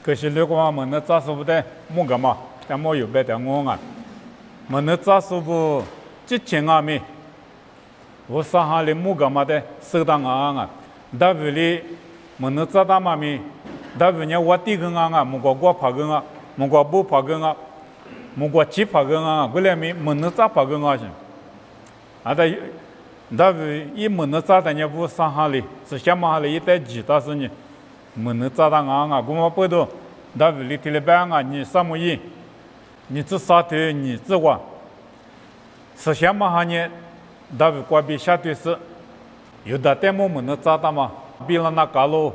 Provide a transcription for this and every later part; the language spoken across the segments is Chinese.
可是如果我们扎师傅的木个嘛，但没有别的我啊，我们扎师傅之前啊没，我上海的木个嘛的收到啊，大为里我们扎大嘛没，大为呢我地个啊，木个我拍个啊，木个不拍个啊，木个七拍个啊，过来没我们扎拍个啊是，啊的。大为一门的炸弹也不上海里，是香港里一代几大事呢？门的炸弹啊，我们不懂。大为里提了班啊，你什么意？你这啥头你这话？是香港呢？大为关闭下对是，有的代幕门的炸弹嘛，比了那高楼，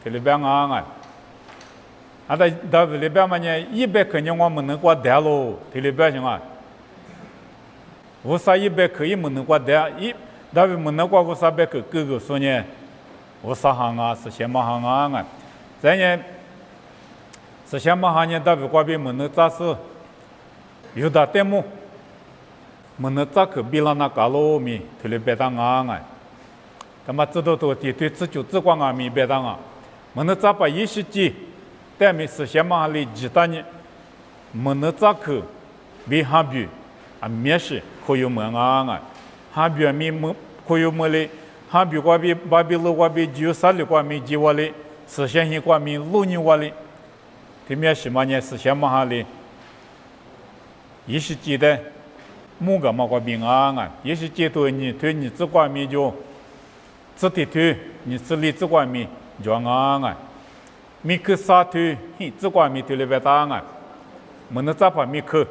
提了班啊，啊的大为里边嘛呢，100肯定我们能过带喽，提了班行啊。无啥100可以门能过的，大为门能过无啥100个个说呢，无啥行啊是先嘛行啊，再呢是先嘛行呢，大为过比门能咋是有的代幕，门能咋可比了那高楼米，特别别当啊，他妈知道多的对自就自光啊米别当啊，门能咋把20几，但没是先嘛里几大呢，门能咋可比哈比。啊，面试可有门啊！哈比米门可有门嘞，哈比瓜比巴比路瓜比93里瓜米几瓦嘞，实现性瓜米6瓦嘞，对面试嘛呢？实现嘛哈嘞，20几的木个嘛瓜比啊，20几头你推你这瓜米就，这地推你这里这瓜米就啊，米克啥推，这瓜米推里边大啊，没能咋把米克。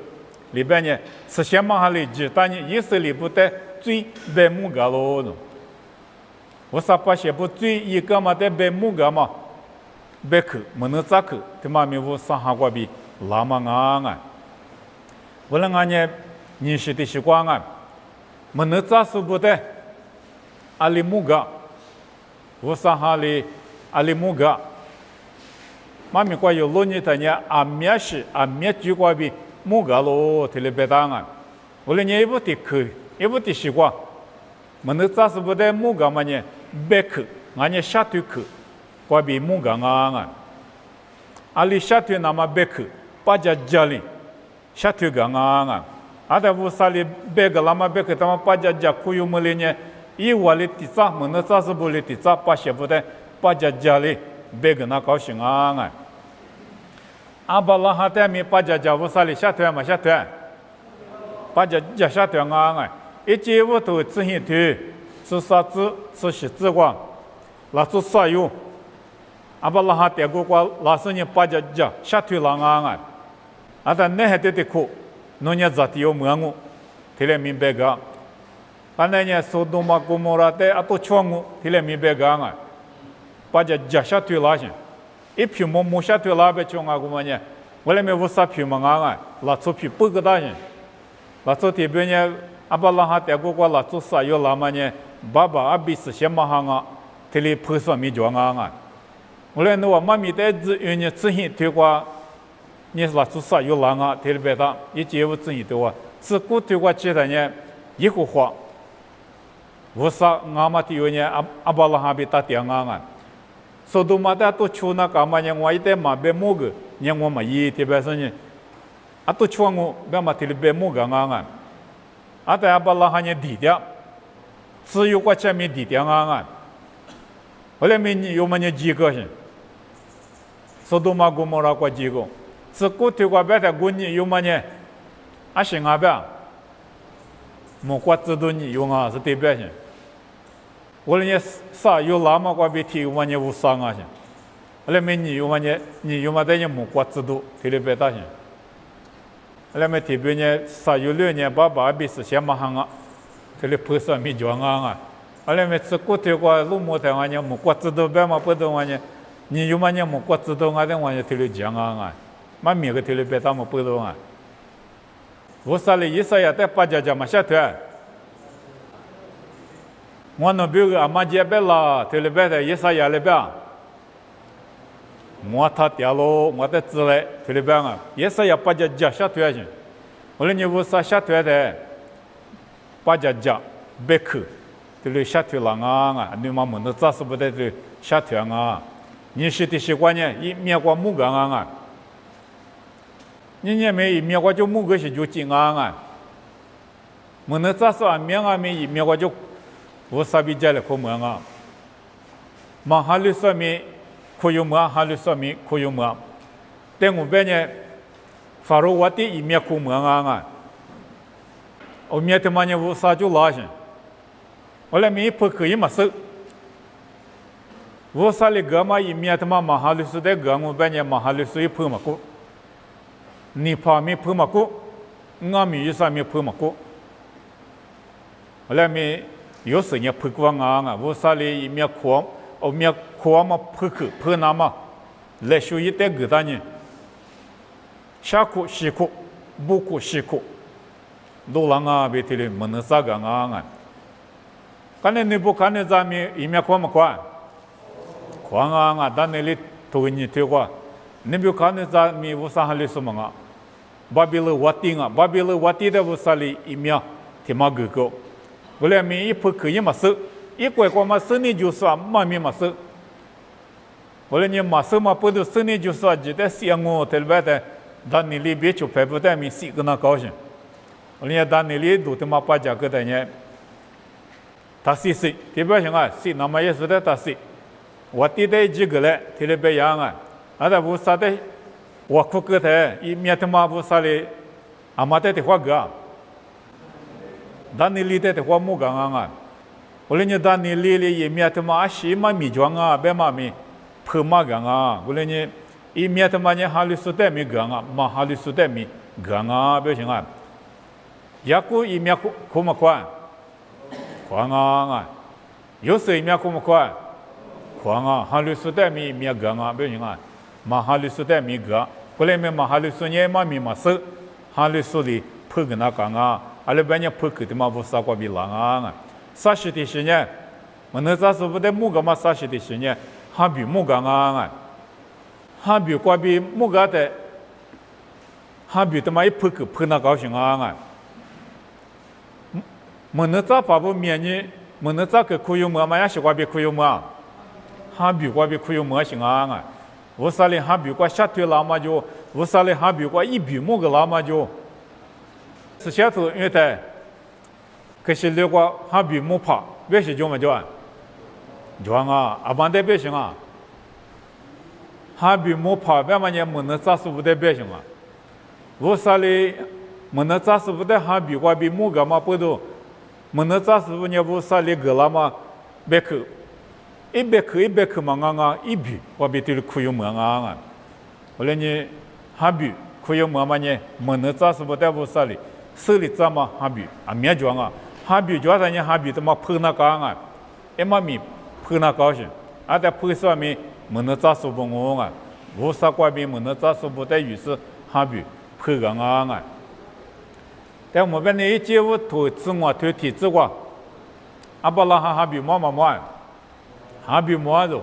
里边呢，是先嘛哈里几但呢，以色列部队最白木个喽，我啥把些部最一个嘛的白木个嘛，白去没能咋去，他妈咪我上哈过比拉嘛啊，我那呢，认识的习惯啊，没能咋是部队，阿里木个，我上哈里阿里木个，妈咪过有6年的呢，阿面是阿面就过比。木个喽，特别别当啊！我来年一部的去，一部的习惯，我们咋是不得木个嘛呢？别去，俺呢下头去，关闭木个啊！阿里下头那么别去，把家里下头个啊！阿在屋啥里别个那么别去，他们把家可有么哩呢？一窝里地咋，我们咋是不哩地咋？把些不得，把家里别个那高兴啊！阿巴拉哈代米把家屋啥里下团嘛下团，把家下团啊！一节屋头吃些团，吃啥子吃些子光，那做啥用？阿巴拉哈代过过，那时呢把家下团了啊！阿但那还得苦，农业咋地有么我？提来明白个，本来呢苏东马古摩拉的阿多穷我，提来明白个啊！把家下团了先。一批木下头拉别穷啊，我们呢，我来没无啥批嘛啊，拉出批不个大人，拉出这边呢，阿巴拉哈带过过拉出啥有拉嘛呢？爸爸阿比是先嘛行啊，这里破算没装啊，我来那妈咪的子有呢，之前推过，你拉出啥有拉啊？这里别大，一节我之前对哇，自古推过其他呢，一个话，无啥阿妈的有呢，阿巴拉哈比打电啊。所以嘛，大多穷那干嘛呢？我一代嘛别木个，你我嘛一特别是呢，啊多穷我别嘛特别木个啊，啊但阿巴拉哈呢低点，只有我前面低点啊，后来没有嘛呢几个是，所以嘛古摩拉过几个，只顾推过别的古呢有嘛呢，啊行啊别，莫过知道你用啊是特别是。我呢啥有那么个别提我呢无啥啊些，后来没你有嘛呢？你有嘛在呢木瓜制度特别大些，后来没特别呢啥有6年爸爸比是先嘛行啊，特别破算没装啊，后来没吃过头个路木头呢木瓜制度别嘛不懂呢，你有嘛呢木瓜制度我的我呢特别讲啊，嘛每个特别大么不懂啊，我啥哩意思呀？在把家嘛下头。我那边个阿妈家别啦，特别的一啥也来别，我他掉了，我的子来特别啊，一啥也把家下头去，我说你无啥下头的，把家别去，特别下头了啊，你妈们那咋是不得的下头啊？你是的习惯呢，一面过木杆啊，你也没一面过就木个是就紧啊，我那咋说面啊没一面过就我啥比较的可么啊，嘛哈里说明可有么，哈里说明可有么，但我边呢，法罗我的一面可么啊，我面他妈呢我啥就拉些，我来没不可以嘛是。我啥哩个嘛一面他妈马哈里斯的个我边呢马哈里斯一碰嘛过，你怕没碰嘛过，我没有啥没碰嘛过，后来没有时间碰过啊，我啥哩一面狂，我面狂嘛碰去碰那嘛，来学一代个大呢，下课西课，不课西课，都啷个别提哩没能啥个啊，看你不看你咱们一面狂嘛狂。狂啊！但那里头你推过，你别看那咱们乌萨哈里什么啊？巴比勒瓦丁啊，巴比勒瓦丁的乌萨里一面天马哥哥，后来没一破可以嘛收，一块块嘛收你就说嘛没嘛收，后来你嘛收嘛不都收你就说记得想我特别的，但那里别就拍不得没谁跟他高兴，后来但那里都他妈把价格的呢，他谁特别想啊，谁那么也是的他谁。我弟弟几个嘞，提了别样啊，那乌萨的，我哭个的，一面他妈乌萨的，阿妈的话个，但你里的话木刚啊，我来你但你里里一面他妈西嘛米装啊，别嘛米，破嘛刚啊，我来你一面他妈你哈里苏的米刚啊，嘛哈里苏的米刚啊，别行啊，雅古一面哭嘛快，快啊，有时一面哭嘛快。狂啊！哈里苏代米面个啊，不行啊！马哈里苏代米个，后来面马哈里苏呢嘛米嘛收，哈里苏里破个那个啊，阿拉半夜破个的嘛不啥个比狼啊！啥时的时呢？我那咋说不得木个嘛？啥时的时呢？哈比木个啊！哈比过比木个的，哈比他妈一破个破那高兴啊！我那咋把不面呢？我那咋个可有么嘛？也是过比可有么？哈比过比可有么行啊？我啥哩哈比过下腿拉嘛就，我啥哩哈比过一比木个拉嘛就，是下头因为在，可是那个哈比木怕，别是叫么叫？叫啊，阿班的别行啊。哈比木怕，别嘛呢没能咋是不得别行啊？我啥哩没能咋是不得哈比过比木个嘛不都，没能咋是不呢我啥哩个拉嘛别去。一百克嘛啊，一比我比对可有么啊？后来呢，哈比可有么嘛呢？没能咋是不得不啥哩？手里咋嘛哈比啊？面装啊，哈比叫啥呢？哈比他妈碰那个啊，一嘛米碰那高兴，啊在碰上面没能咋说不我啊？我啥怪病没能咋说不得于是哈比碰个啊？但我们那一节我头自我头体自我，阿巴拉哈比嘛。哈比么子？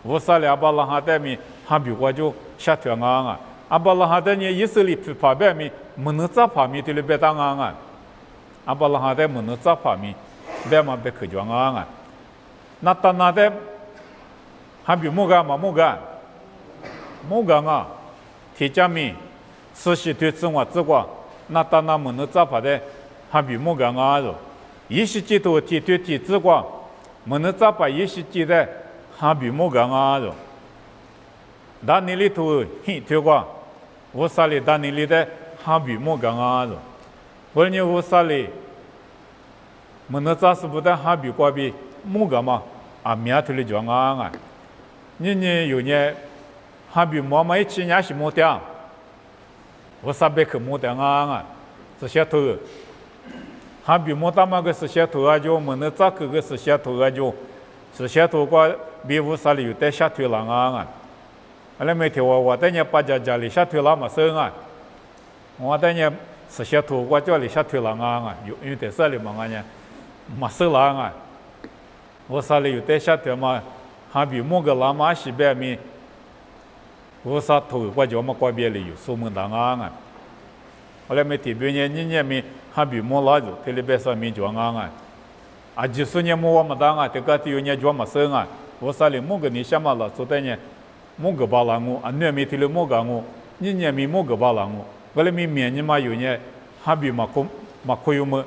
我啥哩阿巴拉哈代米哈比我就下条啊！阿巴拉哈代呢以色列怕别米没能咋怕米对了别当啊！阿巴拉哈代没能咋怕米，别嘛别可讲啊！那当那代哈比木干嘛木干啊！提加米慈禧对自我自过，那当那没能咋怕的哈比木干啊！一时几头提对提自过。没能咋把一些记得哈比木个啊着，但你里头很推过，我啥哩但你里的哈比木个啊着，或者我啥哩，没能咋是不得哈比过比木个嘛，啊面头里讲啊，你有呢，哈比木嘛一起伢是木的，我啥别去木的啊，这些头。哈比莫大嘛个是下头啊就，没能咋个是下头啊就，是下头个比乌啥里有带下腿郎啊，后来每天我在家把家里下腿郎嘛生啊，我在家是下头我家里下腿郎啊，有在啥里嘛啊呢，嘛生郎啊，我啥里有带下腿嘛，哈比莫个郎嘛西边面，我啥头我叫嘛过边里有苏门当啊，后来每天别年面。哈比莫拉住，特别别说米装啊！啊，就是年莫我们当啊，这个有年装嘛生啊，我啥哩木个你想嘛了，昨天呢木个巴拉我，安年米提了木个我，你年米木个巴拉我，我来米面你嘛有呢，哈比嘛可有么？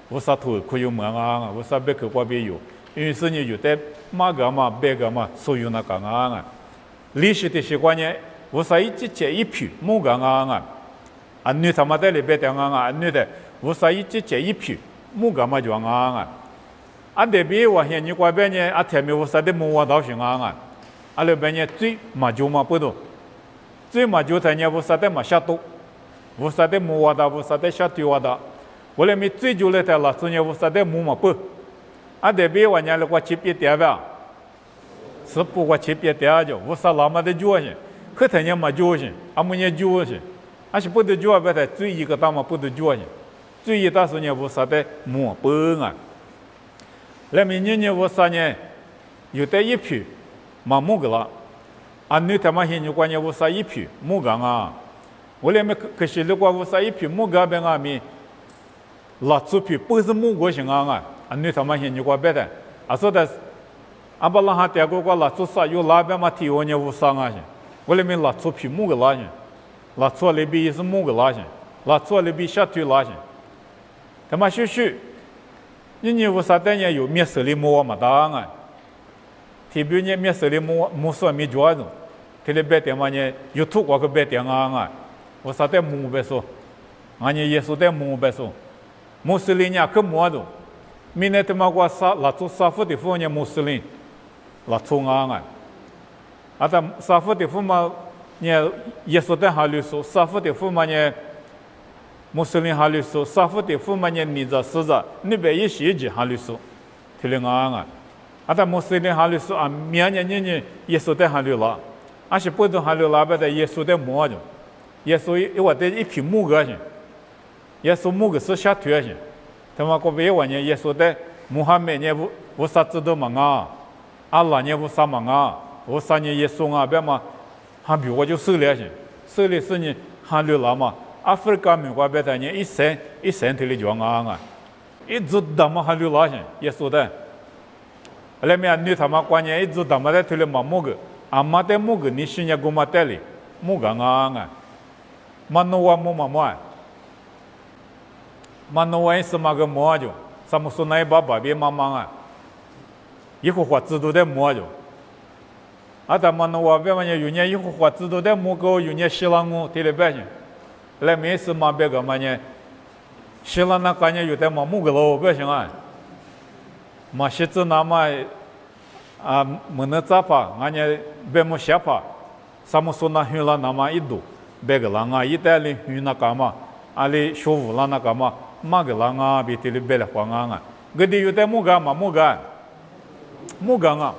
我啥头可有么啊？我啥别个挂别有，因为是你有的马个嘛别个嘛，所有那个啊。历史的习惯呢，我啥一节一批木个啊，安女他妈的里边的啊，安女的我啥一节一批木个嘛就啊。啊，这边我现你过边呢，啊，前面我啥的木我倒行啊，啊，那边呢最嘛就嘛不多，最嘛就他呢我啥的嘛下多，我啥的木我倒，我啥的下对我倒，我那边最就来的了，所以我啥的木嘛不，啊，这边我呢那个切别点吧，是不过切别点就，我啥那么的脚些，可他呢嘛脚些，啊么呢脚些，啊是不得脚别的，最一个大嘛不得脚些，最一大是呢我啥的木不啊。来明年我啥呢？有的一批，嘛木个了，安女他妈现在关键我啥一批木个啊？我那么可是如果我啥一批木个边啊咪，拉出批不是木个行啊？安女他妈现在关别的，啊说的，阿巴拉哈第二个拉出啥有拉边嘛提我呢我啥啊？我那么拉出批木个拉些，拉出那边也是木个拉些，拉出那边下腿拉些，他妈休息。你为啥的呢？有面手里摸嘛当啊？特别呢面手里摸说没抓住，特别白点嘛呢，有土瓜个白点啊！为啥的摸白说？俺呢耶稣的摸白说，穆斯林呢可摸住，明天他妈个啥拉出沙夫的夫呢穆斯林拉出啊！啊，他沙夫的夫嘛呢耶稣的哈律说，沙夫的夫嘛呢。穆斯林哈律说，沙夫的父母呢，你这是着，你别一些句哈律说，听了啊，啊，但穆斯林哈律说啊，明年你耶稣的哈律了，而且不懂哈律了，别的耶稣的摸着，耶稣我的一批木个些，耶稣木个是下腿些，他妈个别话呢，耶稣的穆罕默呢无啥知道嘛啊，阿拉呢无啥嘛啊，无啥呢耶稣啊，别嘛，还比我就受了些，受了是呢哈律了嘛。Afrika mi kwa beta ni isen tili juanga nga izu dama halu la shin yeso da ale me anu thama kwa ni izu dama da tili mamug amate mug ni shinya gumateli muga nga manowa mo mama manowa isma ga mo jo samusuna baba be mama nga yihu hwa zidu de mo jo ata manowa be ma ni yunya yihu hwa zidu de mo go yunya shilangu tili ba shin来没事嘛，别个嘛呢？希腊那感觉有点嘛木个喽，不行啊。嘛写字那嘛啊，没那咋pa，俺呢别么写pa，啥么说那云了那嘛一度，别个人啊，意大利云那干嘛，阿里学武了那干嘛，嘛个人啊，比这里别了黄啊，个地有点木个嘛木个啊，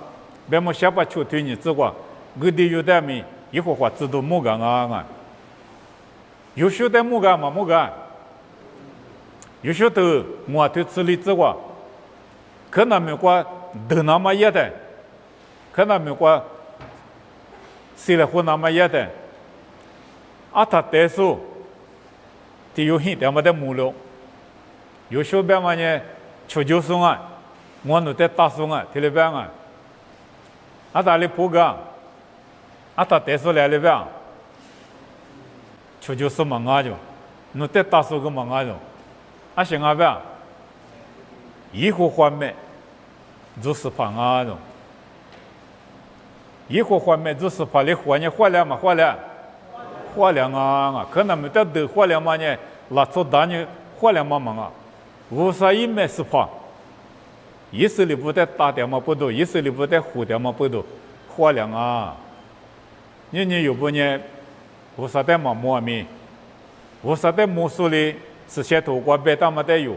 别么写pa就对你知过，个地有点米一会话知道木个啊。有些的木干嘛木干，有些的我对此里之话，可能没过得那么也的，可能没过谁来活那么也的，啊他得数，就有很多么的木了，有些别嘛呢，求救送啊，我弄得打送啊，听了别啊，啊他里不干，啊他得数来了别。求救是忙啊就，侬得打手个忙啊就，啊行啊呗，以后换卖就是怕啊就，以后换卖就是怕你换呢换了嘛换了啊，可能没得得换了嘛呢，拉出单呢换了嘛忙啊，无啥一买是怕，意思里不得打点嘛不多，意思里不得胡点嘛不多，换了啊，你有不呢？我啥的嘛摸咪，我啥的摸手里是些头瓜白大嘛的有，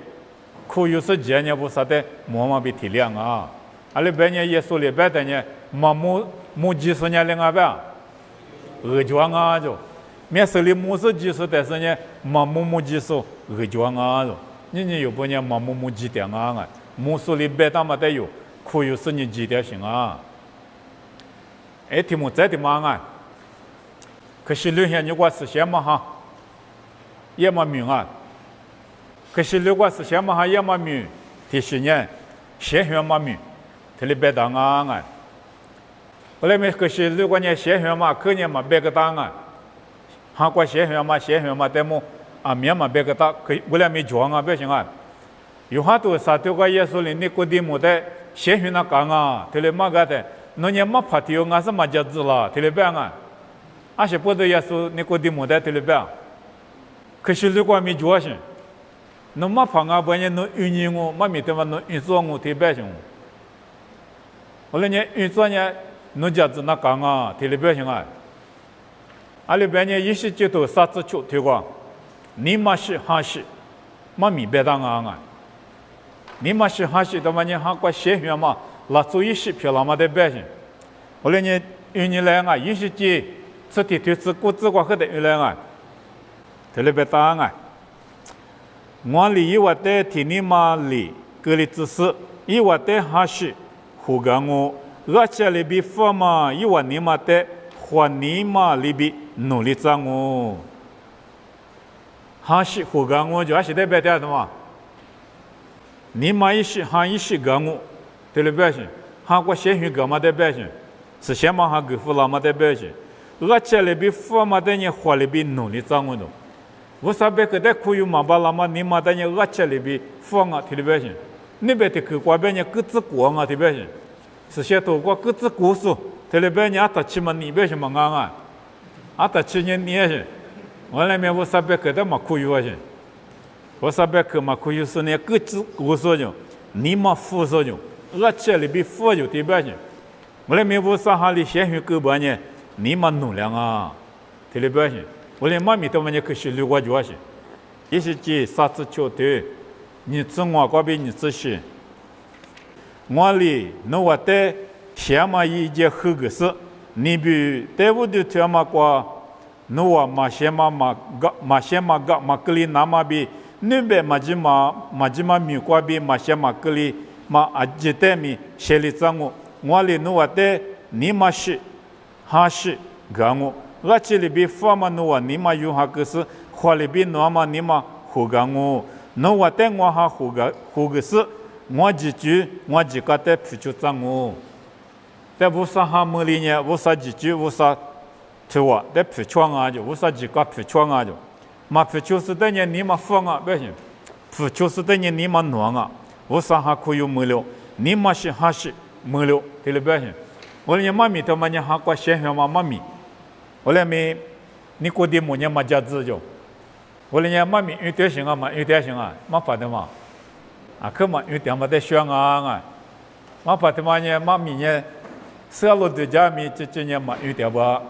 可有时间呢我啥的摸嘛比体谅啊，阿里白呢耶稣里白的呢嘛摸几十年了啊呗，装啊就，面手里摸是几十，但是呢嘛摸几十装啊就，你有不呢嘛摸几点啊，摸手里白大嘛的有，可有时你几点行啊？哎，题目在的嘛啊？可是留下你我是什么哈？也没命啊！可是留我是什么哈？也没命，第十年，先学没命，这里别当啊！后来没可是如果你写血嘛，可能嘛别个档案，韩国写血嘛，但么啊面嘛别个档，可后来没装啊，别行啊。有好多啥都个耶稣里尼古迪姆的写血那讲啊，他来嘛个的，那你嘛怕丢俺是嘛家子了，他来别啊，俺是不得耶稣尼古迪姆的他来别，可是如果没做些，那嘛怕俺不然那运营我，嘛没得嘛那运作我特别行。后来呢运作呢。侬家子那讲啊，体里边行啊，阿里边呢一时接头啥子出推广，你嘛是哈是，嘛明白当啊，你嘛是哈是，他妈呢韩国学员嘛，拉出一时票了嘛的边行，后来呢有年来啊，一时接这体推是国资过后的有来啊，体里边当啊，我里一话的体你嘛里隔离知识，一话的哈是，胡讲我。我这里比佛嘛，一万年嘛的，换你嘛里比努力涨我，还是胡干我就还是得别的嘛，你嘛一时还一时干我，对了别行，韩国先学干嘛得别行，是先嘛还给佛了嘛得别行，我这里比佛嘛的你换里比努力涨我的，我啥别个的可以嘛把了嘛你嘛的你我这里比佛啊对了别行，你别的去过别人各自过啊对别行。是些多过各自故事，特别你阿达起嘛你别什么安啊，阿达起你也是，我那边我啥别个的嘛可以是，我啥别个嘛可以是呢各自故事就，你嘛副说就，我这里比副就对别是，我那边我啥哈里先学各半呢，你嘛努量啊，特别是，我连妈咪都嘛呢可是六个就是，一是指啥子球队，你自我这边你自己。我里侬话的先嘛一节后个事，你比对不对？他嘛过，侬话嘛先嘛个里那嘛比，你别嘛只嘛米过比嘛先嘛个里嘛阿只的米先里脏我里侬话的你嘛是还是干我这里比佛嘛侬话你嘛用哈个事，话里比侬嘛你嘛胡干我，侬话的我哈胡个事。我几句，我几个在皮球上我，在乌沙哈门里呢，乌沙几句，乌沙头啊，在皮球啊就，乌沙几个皮球啊就，嘛皮球是等于你嘛放啊，不行，皮球是等于你嘛暖啊，乌沙哈可以没了，你嘛是还是没了，对了不行，我连妈咪他妈呢哈过先学嘛妈咪，我连没，你过的么呢嘛家子就，我连妈咪有点行啊嘛，有点行啊，嘛发的嘛。啊，可嘛有点么得学啊，嘛把他妈呢，嘛明年十二的家米这年嘛有点吧，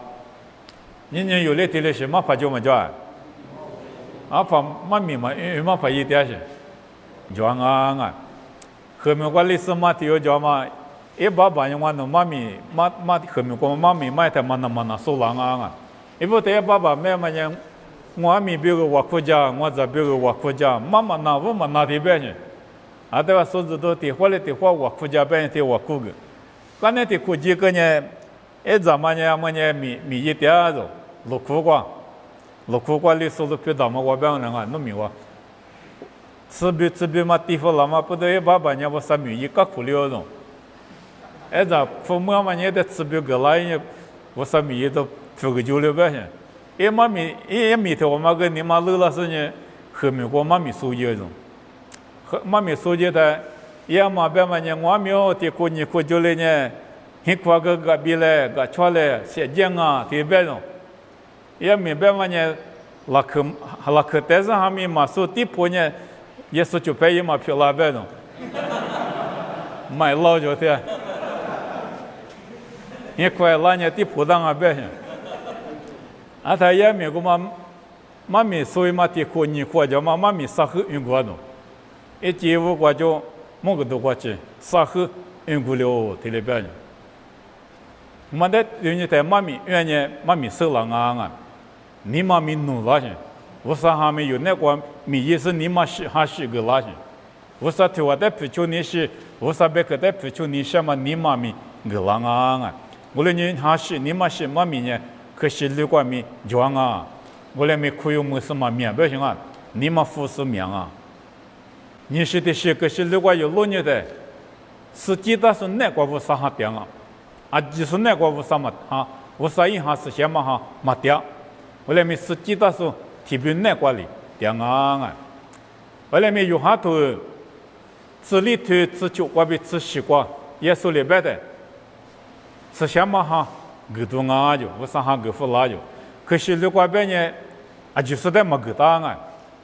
年有来的了是嘛怕就嘛叫，啊怕嘛咪嘛有嘛怕一点是，叫啊，后面我历史嘛都有叫嘛，一把人我弄嘛咪嘛后面我嘛咪买的嘛那收浪啊，一不得一把买嘛呢，我咪别个我国家，我这别个我国家，嘛那我嘛那的别是。啊，对吧？说子都地花了地花，我国家边地我国个，刚才地国际个呢，咱们呢，米一点子，六苦瓜历史都比咱们我边人啊，弄米哇，吃比嘛地方了嘛，不得一把呢，我三米一个苦了种，咱父母嘛呢，得吃比个来呢，我三米一都付个9、6块钱，米头我嘛个你妈漏了是呢，后面我嘛米收一种。妈咪说起的，也嘛别嘛呢，我没有的过年过节嘞呢，很快个比嘞个出来写经啊，特别种，也没别嘛呢，拉克但是还没嘛说地坡呢，也是就白一嘛漂拉别种，买老就的，很快拉呢地坡当啊别行，啊他也没个嘛，妈咪所以嘛的过年过节嘛，妈咪啥后用过种。一节目我就某个都过去，啥后用过了特别别人。我的人家在妈咪原来妈咪收了啊，你妈咪努了些，我啥还没有那个米也是你妈是还是个拉些，我啥头我在皮球你是，我啥别个在皮球你什么你妈咪个拉啊，我的人还是你妈是妈咪呢，可是如果米装啊，我来没可以没什么面不行啊，你妈服侍面啊。你是的是，可是如果有6年的，实际上是那个不啥哈点啊？啊，就是那个无啥嘛哈，无啥一下是什么哈嘛掉，我来没实际的是提笔那个里掉啊，我来没有哈头，吃里头吃酒瓜比吃西瓜，耶稣里边的，是什么哈？给多啊就，无啥哈给付拉就，可是如果别呢，啊就是在么给大啊，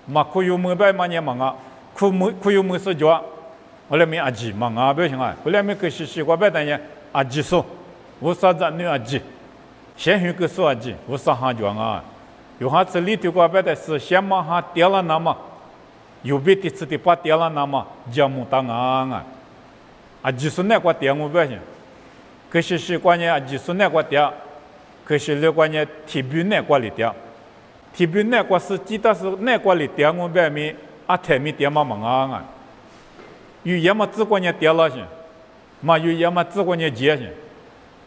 嘛可有么别嘛呢嘛啊，可有么是叫，我来没阿吉嘛啊别行啊，我来没可是西瓜别的呢。阿吉说，无啥子女阿吉，先学个说阿吉，无啥哈讲啊？有哈子里头个别的是先嘛哈掉了那么，有别的次的把掉了那么，叫木当啊！阿吉说那个掉我不行，可是是关键阿吉说那个掉，可是那关键提笔那个里掉，提笔那个是记得是那个里掉我别没阿太没掉嘛嘛啊！有要么只关键掉了行。嘛有要么只管你接些，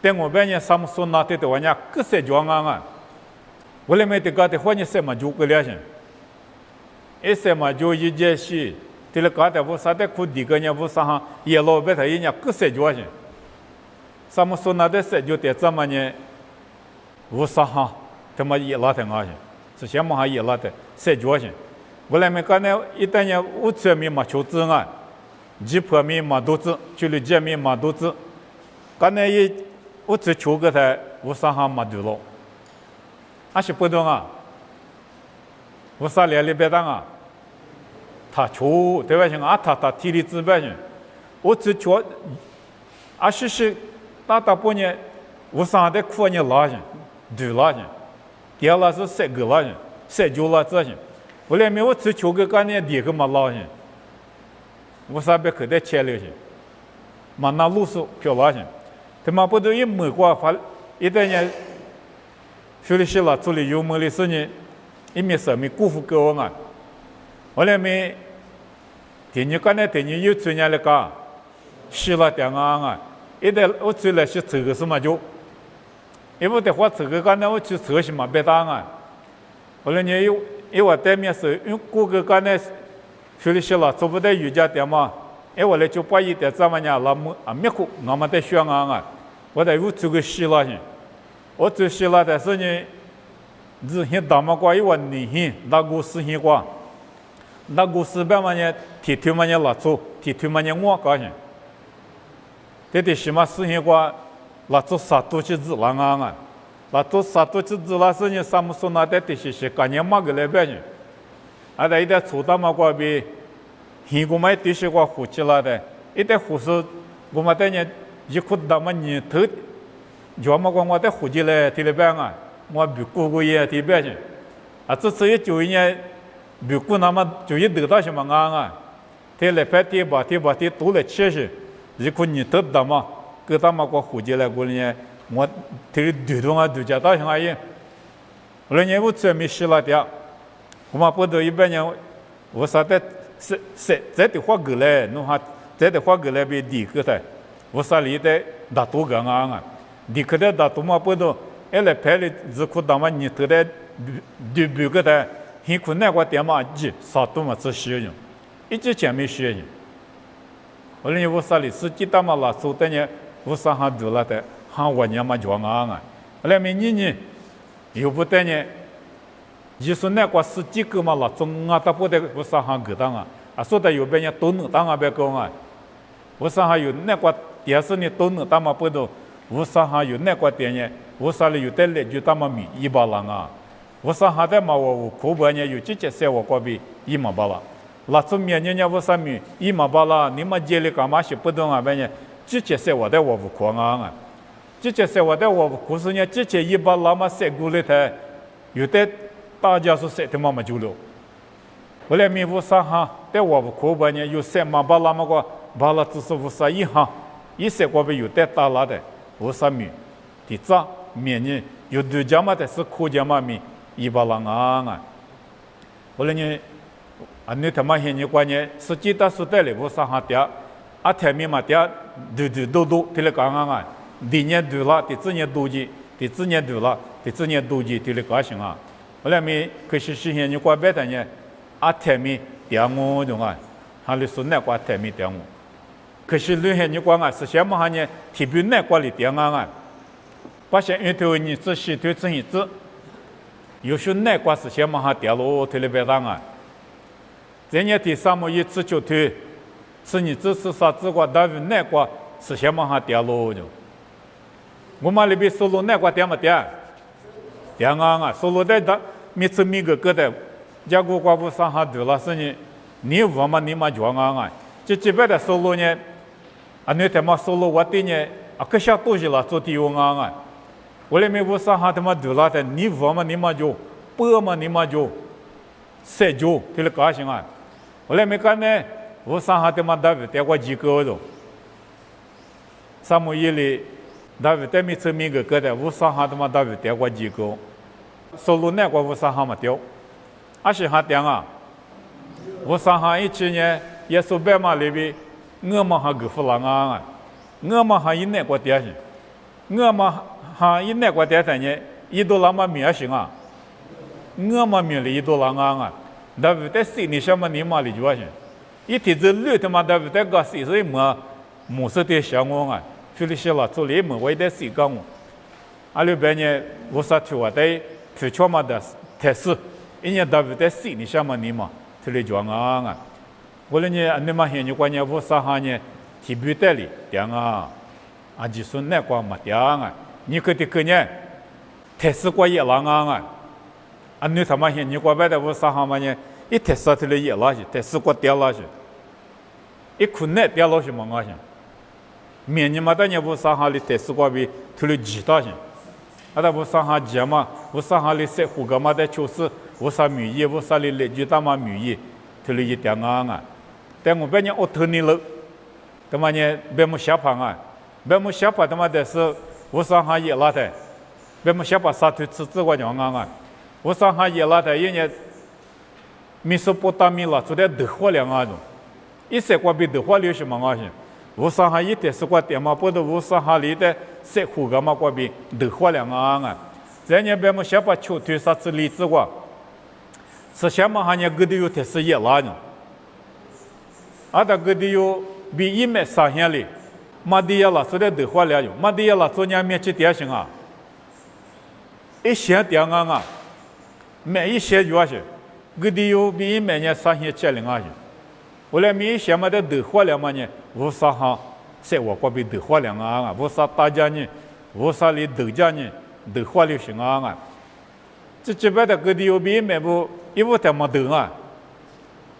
但我别人什么说那的的话呢，各色装啊，我来没得搞的话呢，什么就个了些，一什么就一件事，的了搞的不啥的苦地个呢，不啥哈，也老别他一样各色装些，什么说那的色就得怎么呢，不啥哈，他妈也拉的啊些，是什么哈也拉的色装些，我来没搞呢，一旦呢无车面嘛求治安。几破面马肚子，就了见面马肚子，刚才也我只求个他，我啥哈马肚了，还是不懂啊？我啥连里别当啊？他求对吧？行啊，他体力自白行，我只求，啊是大半年，我啥的苦呢拉行，对拉行，第二是三个拉行，三九拉这行，我连没我只求个刚才第一个嘛拉行。我啥别可得切了些，嘛那路数漂亮些，他妈不都一美国发一代人，说的是了，做的有么的事情，一面上面辜负给我啊，我来没，第二刚才第二有专业的讲，是了点啊，一代我出来是这个什么就，因为的话这个刚才我去测什么别当啊，后来呢有因为对面是用谷歌刚才。说的是了，做不得瑜伽的嘛？哎，我来就把一点怎么样，那么啊，没苦，我们得学啊！我得有这个习了先，我做习了的是呢，日现大么瓜一万年现，那个是现瓜，那个是别么呢？提头么呢拉做，提头么呢我搞先，这的什么是现瓜，拉做啥都去日了啊！拉做啥都去日了是呢，什么说那的是干年嘛个来别先。啊，在一点粗大嘛瓜比，现我们就是瓜胡起来的，一点胡是我们在呢一苦大嘛年头，就么瓜我在胡起来提了边啊，我比姑姑也提边去，啊，这次也就一年比姑那么就一得到什么啊，提来白提多来吃些，一苦年头大嘛，给大嘛瓜胡起来过呢，我提对动啊对家到什么样，后来呢我这没洗了掉。我们不都一般人，我啥的是这的话过来，弄哈这的话过来被地个的，我啥里的大多个啊，地个的大多嘛不都，哎来拍的只可当嘛你头的对比个的，很可能我点嘛几啥多嘛只学用，一直前面学用。后来我啥里是记得嘛拉手的呢，我啥哈做了的，哈我娘嘛讲啊，后来明年又不得呢。就是那个十几个嘛了，中啊，他不得我啥行给当啊，啊，说的有别人都能当啊，别讲啊，我啥还有那个电视呢都能当嘛不都，我啥还有那个电呢，我啥里有点来就当嘛米一把人啊，我啥还在嘛我口白呢有几节生活过比一毛八了，那从明年呢我啥米一毛八了，你们家里干嘛是不懂啊？别呢几节生活在我不狂啊，几节生活在我不可是呢几节一把那么生过来的，有的。大家是谁的妈妈就了，后来没无啥哈，在我不可把呢有三毛八那么个，把了只是无啥一行，一些个别有带大拉的，无啥米，第三面呢有对家嘛的是可家嘛米一把人啊，后来呢，啊你他妈现你关呢，实际到是带来无啥哈掉，啊台面嘛掉，都，提了刚啊，第年对了，第四年多几，第四年对了，第四年多几，提了高兴啊。后来没可是实现你过别的呢，啊台面点我种啊，还是说那个台面点我，可是旅行你光啊，是什么哈呢？特别难管理点啊，把些源头你仔细对正一子，有些难管是什么哈掉落特别大啊。这年第三么一次就推，是你只是啥子个，但是难管是什么哈掉落就。我们那边收入难管点么点？点啊，收入在的，每次每个的，假如光不上下对了是呢，你我们你们讲啊，这基本的收入呢。你他妈收入我对呢，可下东西了做地方啊！我那边我上哈他妈对了的，你我嘛你嘛就，不嘛你嘛就，塞就，对了高兴啊！我那边干呢，我上哈他妈大卫带过几个了，沙漠一里，大卫带每次每个的，我上哈他妈大卫带过几个，收入那个我上哈嘛掉，是哈掉啊！我上哈一去呢，也是白马那边。我们还够富了啊！我们还一难过点些，我们还一难过点些呢，一多那么面行啊！我们面里一多了啊！但是在心里什么你妈里就行，一天子六他妈但是在个谁是没事的想我啊！菲律宾了做里么我也得谁讲我，那边呢我啥去我在去全嘛的特色，一年但是在心里什么你妈，这里讲啊！我那呢，你们现在关键我啥哈呢？提不得哩，这样啊，就是那个嘛，这样啊，你可得个呢，特斯过也浪啊，你他妈现在过来的我啥哈嘛呢？一特斯特的也拉去，特斯过掉了去，一困难掉了去嘛我想，明年嘛的呢我啥哈的特斯过比特了几大去，我啥哈节嘛，我啥哈的社会干嘛的就是我啥民意，我啥的来就他妈民意，特了一点啊。但我别人我头你了，他妈呢，别么下盘啊，别么下盘他妈的是，我上下也拉的，别么下盘啥腿吃这个样啊，我上下也拉的，人家米索不达米了，做点德化两啊种，一些国比德化流什么啊些，我上下一点是国点嘛，不都我上下里的社会干嘛国比德化两啊，这年别么下盘球腿啥子例子哇，是什么哈呢？个都有特色也拉呢。个的有比一枚上下里，马地亚拉说的德化了有，马地亚拉做年面去点行啊，一些点啊，每一些就些，个的有比一枚呢上下起来啊些，我来每一些嘛的德化了嘛呢，无啥哈，在我国比德化了啊，无啥大家呢，无啥里德家呢，德化了行啊，这基本的个的有比一枚不一无他妈德啊。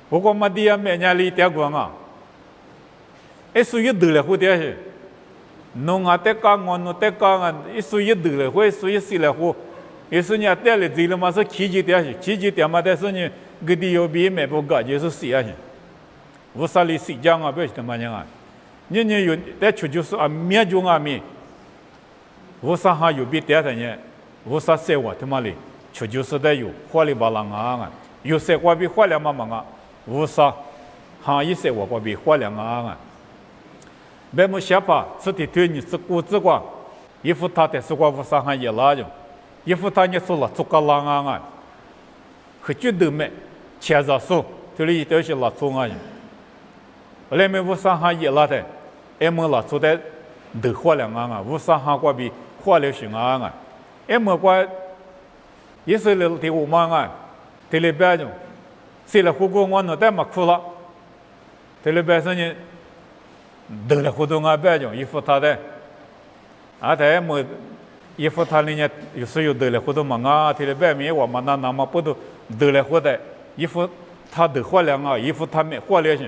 不过马地亚每年里点光啊，属于得了会点些，农啊得干我农得干啊，属于得了会，属于谁了会，属于点了这了嘛是奇迹点些，奇迹点嘛但是呢，个地有比没不高就是谁啊些，无啥里谁讲啊，不是他妈样啊，你有在出就是啊面中啊面，无啥还有比点的呢，无啥生活他妈里出就是得有，花里巴浪啊，有生活比花里嘛嘛啊。无啥，哈一些我国比花两啊，别么下巴，此地对你是骨子瓜，一副他的是瓜无啥还也拉着，一副他你说了做个浪啊，很绝对没，切着手，这里都是拉中啊，后来没无啥还也拉的，么拉出的都花两啊，无啥还瓜比花了行啊，么瓜，也是了的我们啊，这里边就。谁来活过我那代嘛苦了，这里边是呢，得了活动啊别种，一副他的，他么一副他呢有时有得了活动嘛啊，这里边没我们那么不都得了活的，一副他得活了啊，一副他没活了些，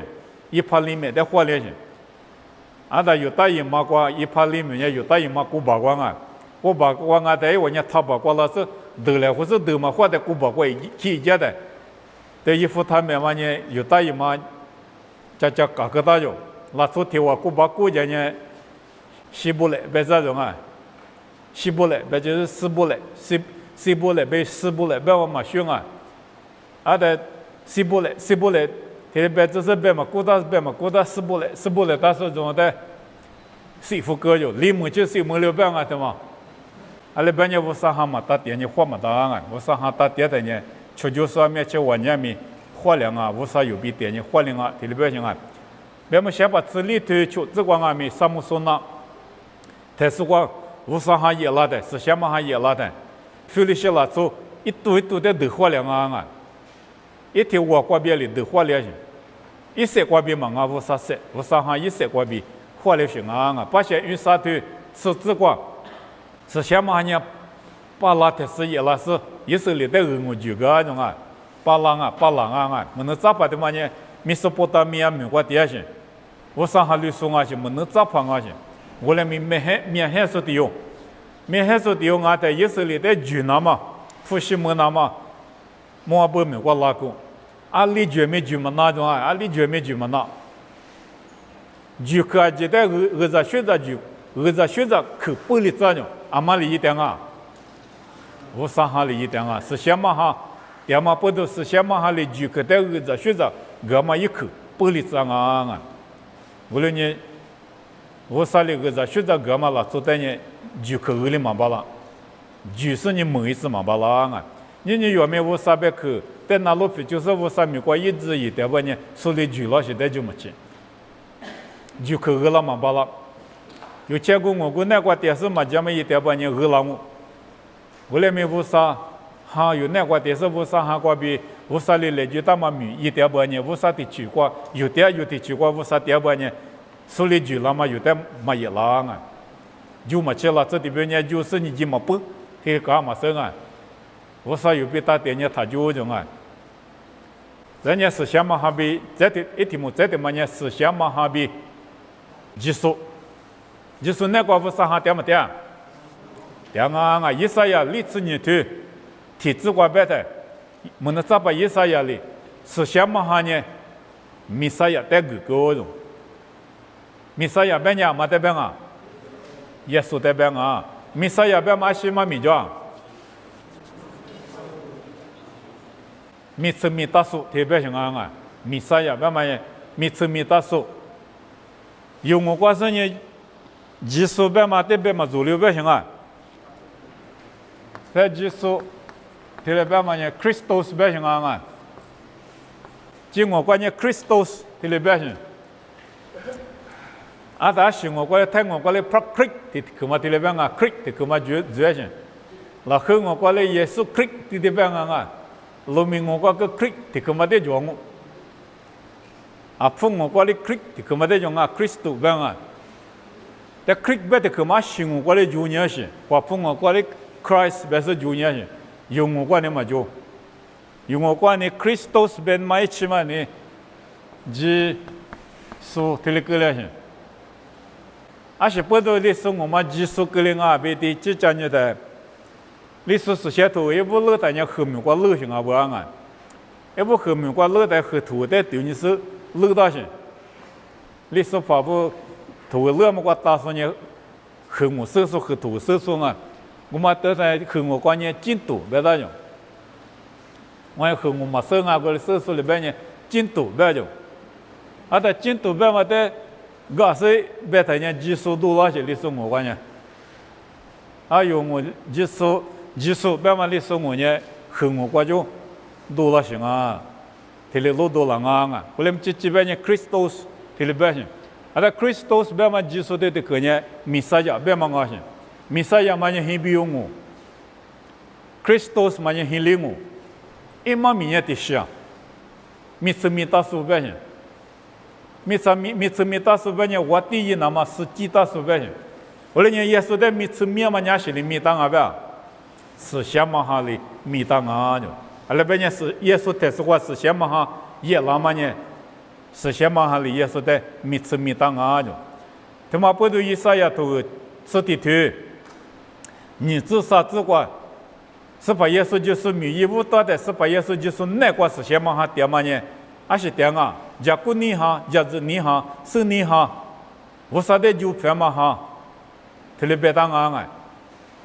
一盘里面的活了些，他有大姨妈瓜，一盘里面也有大姨妈古巴瓜啊，古巴瓜啊，在我呢他把瓜了是得了或是得嘛活的古巴瓜起家的。这一副他们嘛呢，有大姨妈，家嘎个大哟，那昨天我古巴国家呢，西部嘞，别这种啊，西部嘞，别就是西部嘞，西部嘞，别西部嘞，别我嘛凶啊，的西部嘞，这别就是别嘛，古大西部嘞，但是种的西服哥哟，里面就是没了别啊，对吗？那边呢，我上哈嘛打点呢，花嘛打啊，我上哈打点的呢。出就上面去往年面花粮啊，无啥有比点呢花粮啊，这里边行啊，别么先把自力推出，这个阿米萨姆说那，但是我无啥哈也拉的，是先嘛哈也拉的，菲律宾拉走一度的都花两啊，一天我瓜边里都花两些，一些瓜边嘛无啥些，无啥哈一些瓜边花了些啊，把些与啥推吃这个，是先嘛呢，把拉的是也拉是，以色列的我就个种啊。巴朗啊，我们咋办的嘛呢？米索波达米亚美国底下去，我上哈里送啊去，我们咋办啊去？我来面黑说的哟，面黑说的哟，俺在以色列的住那嘛，富西莫那嘛，莫阿伯美国拉过，阿里住没住嘛那种啊，阿里住没住嘛那，住可阿记得儿子学着住，儿子学着去不里咋样？阿妈里一点啊，我上哈里一点啊，是先嘛哈。要么不都是先嘛哈里就可带儿子学着，我嘛一口不里脏啊！无论你我啥里儿子学着我嘛了，做的呢就可里嘛巴了，就是你每一次嘛巴了啊！你原面我啥别去，在那路皮就是我啥美国一直一点吧呢，手里就那些的就没去，就可了嘛巴了。有见过我那个电视嘛，咱们一点吧呢了我，我来没我啥。哈有那个电视无啥哈个比无啥里来就大嘛米一点半年无啥的去过，有的去过无啥点半年，手里就那么有的没一啦啊，就没去了这里边呢就是你就没不，这干嘛生啊？无啥有比大点呢他就种啊，人家是想嘛哈比这的一题目这的嘛呢是想嘛哈比，就是那个无啥哈点么点，点啊以赛亚历次你推。体制外边的，我们咋把以赛亚里是什么哈呢？弥赛亚带个种，弥赛亚边呀嘛带边啊，耶稣带边啊，弥赛亚边嘛是嘛米叫，米次米大数特别像啊，弥赛亚边嘛耶，米次米大数，有我关心呢，技术边嘛带边嘛主流边像啊，在技术。这里边嘛呢 ，Christos 边上啊，今我关呢 Christos 这里边上，啊，但是我关听我关的 Creek 的，可嘛这里边啊 Creek 的可嘛主上，然后我关的耶稣 Creek 的这边啊，路面我关个 Creek 的可嘛的装我，啊，风我关的 Creek 的可嘛的装啊 Christos 边啊，但 Creek 边的可嘛是我关的主呢是，或风我关的 Christ 边是主呢是。用我关的嘛就，用我关的 Christos 边嘛一起嘛呢，基数提了个了些，而且不多历史我们基数个了啊，别的几家年的，历史是些头也不乐大家后面过乐些啊不啊，也不后面过乐在后头的对你是乐大些，历史发布头乐么过打算呢，后面搜索后头搜索啊。我们都在和我关键进度别大用，我和我们生啊个搜索里边呢进度别用，啊在进度边嘛的，我是别他呢技术多那些历史我关键，啊有我技术边嘛历史我呢和我关就多那些啊，这里路多了啊，后来这边呢 Christos 这里边去，啊在 Christos 边嘛技术的个呢弥撒亚边嘛啊些。弥赛亚嘛呢很比用我 ，Christos 嘛呢很灵我，一嘛米呢的是，米次米大数边呢，米次米大数边呢，我第一那么是几大数边呢，我来呢耶稣的米次米嘛呢是里米当啊边，是什么哈里米当啊就，阿拉边呢是耶稣的是话是什么哈耶拉嘛呢，是什么哈里耶稣的米次米当啊就，他妈不都以赛亚都是的头。你自杀自管，是把耶稣就是米义务到的，是把耶稣就是那个是什么哈点嘛呢？还是点啊？假古你哈，假子你哈，是你哈，我啥的就偏嘛哈，特别别当啊哎，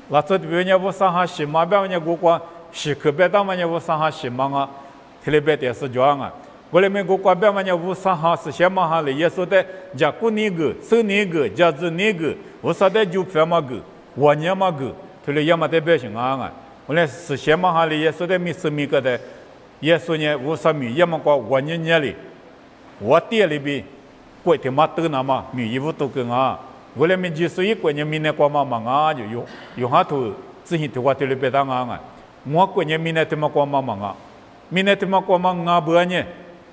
那这边呢我上哈西马边呢我管西克别当嘛呢我上哈西马啊，特别别的是这样啊。我来美国关边嘛呢我上哈是什么哈嘞？耶稣的假古你个，是你个，假子你个，我啥的就偏嘛个。我年嘛个，他嘞也嘛代表性啊！我来是先嘛哈哩耶稣的米是米个的，耶稣呢无啥米也嘛过我年里，我爹里边过天嘛得那嘛米衣服都跟啊，我来面就是一过年明年过嘛忙啊，就有下头之前头话对了别当啊，我过年明年他妈过嘛忙啊，明年他妈过嘛啊不呢，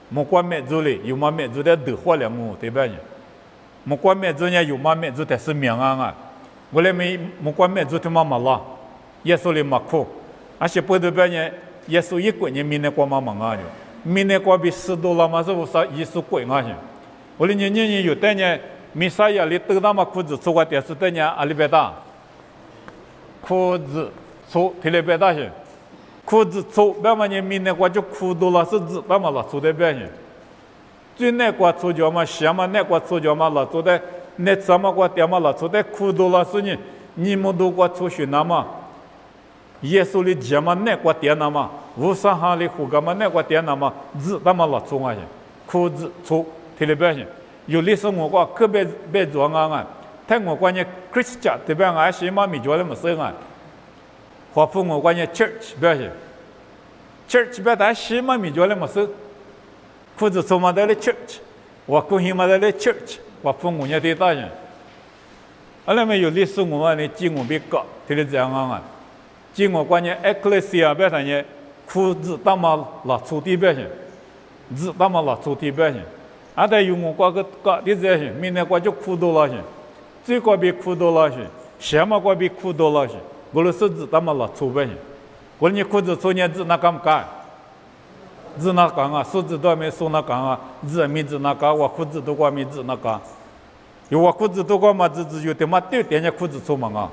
莫过面做嘞，有嘛面做的得花两我对吧呢？莫过面做呢有嘛面做的是命啊，我来面莫过面做他妈嘛啦，耶稣哩嘛苦，而且不对吧呢？耶稣一过年明年过嘛忙啊就。明年过比$10嘛，是不是耶稣贵啊？些，我的年有的呢，米沙亚里得那么裤子做过电视的呢，阿里别大，裤子做特别大些，裤子做，别嘛呢，明年过就裤多了是子，那么了做的别些，最那过做叫嘛，什么那过做叫嘛了做的，那什么过点嘛了做的裤多了是呢，你们都过做学那么，耶稣的节嘛那过点那么。无啥哈里胡干嘛那个点那么字那么老重啊些，裤子粗，特别别些。有历史我讲特别重啊，但我讲呢 Christian 特别爱些嘛米教的么事啊，或者我讲呢 Church 别些 ，Church 别大些嘛米教的么事，裤子粗嘛的嘞 Church， 我讲些嘛的嘞 Church， 或者我呢对大些。阿拉没有历史我呢经我别讲，特别这样啊，经我讲呢 Ecclesia 别啥呢？裤子大嘛拉粗地别些，子大嘛拉粗地别些，阿得有我挂个的这些，明年挂就裤多了些，最挂比裤多了些，什么挂比裤多了些，我了是子大嘛拉粗别些，我你裤子粗呢子那干干，子那干啊，手指多没手那干啊，子没子那干，我裤子都挂没子那干，有我裤子都挂嘛子有的嘛丢点伢裤子粗嘛啊，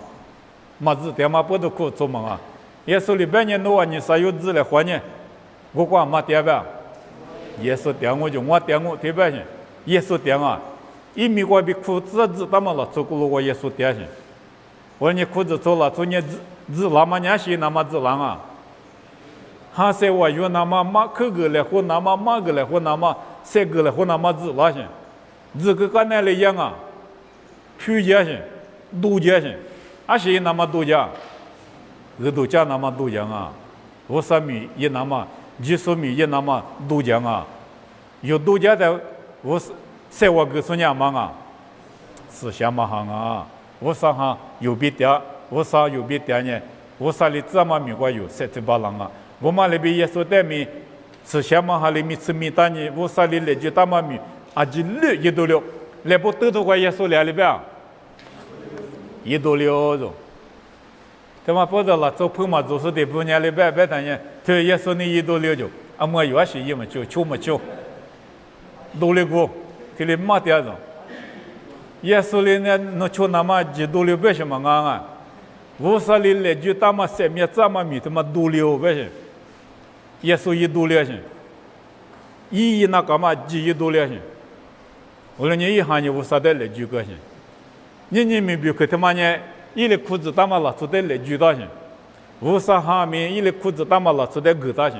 嘛子点嘛不都裤粗嘛啊。耶稣里边呢，侬话你啥有字来还呢？我讲嘛点吧，耶稣点我就我点我对吧？耶稣点啊，一米过比裤子字他妈了，走过路我耶稣点去。我说你裤子走了，走你字那么年些那么字lang啊？哈塞我有那么马口个来或那么马个来或那么塞个来或那么字那些，字个跟那来一样啊，虚假些，度假些，啊些那么度假。个度假那么度假啊，50米也那么，90米也那么度假啊，有度假的在我个说年嘛啊，是什么行啊？我啥哈有比点，我啥有比点呢？我啥里这么米过有78郎啊？我嘛里边也说的米，是什么哈里米吃米单呢？我啥里来就大么米，啊就6.6，来不得多个也说里边1.6种。他妈不得了，做朋嘛做事的不年里别谈呢，他也说你1.6就，啊么有些也么就求么求，多了个，他里嘛点子，也说里呢，那求那么1.6别什么啊？我说里来就大么3米这么米他妈2.6别些，也说1.6些，一那干嘛1.6些，我说你一下你我啥的来就个些，你没别个他妈呢？一类裤子大嘛了，做的来举大些；无啥下面一类裤子大嘛了，做的够大些。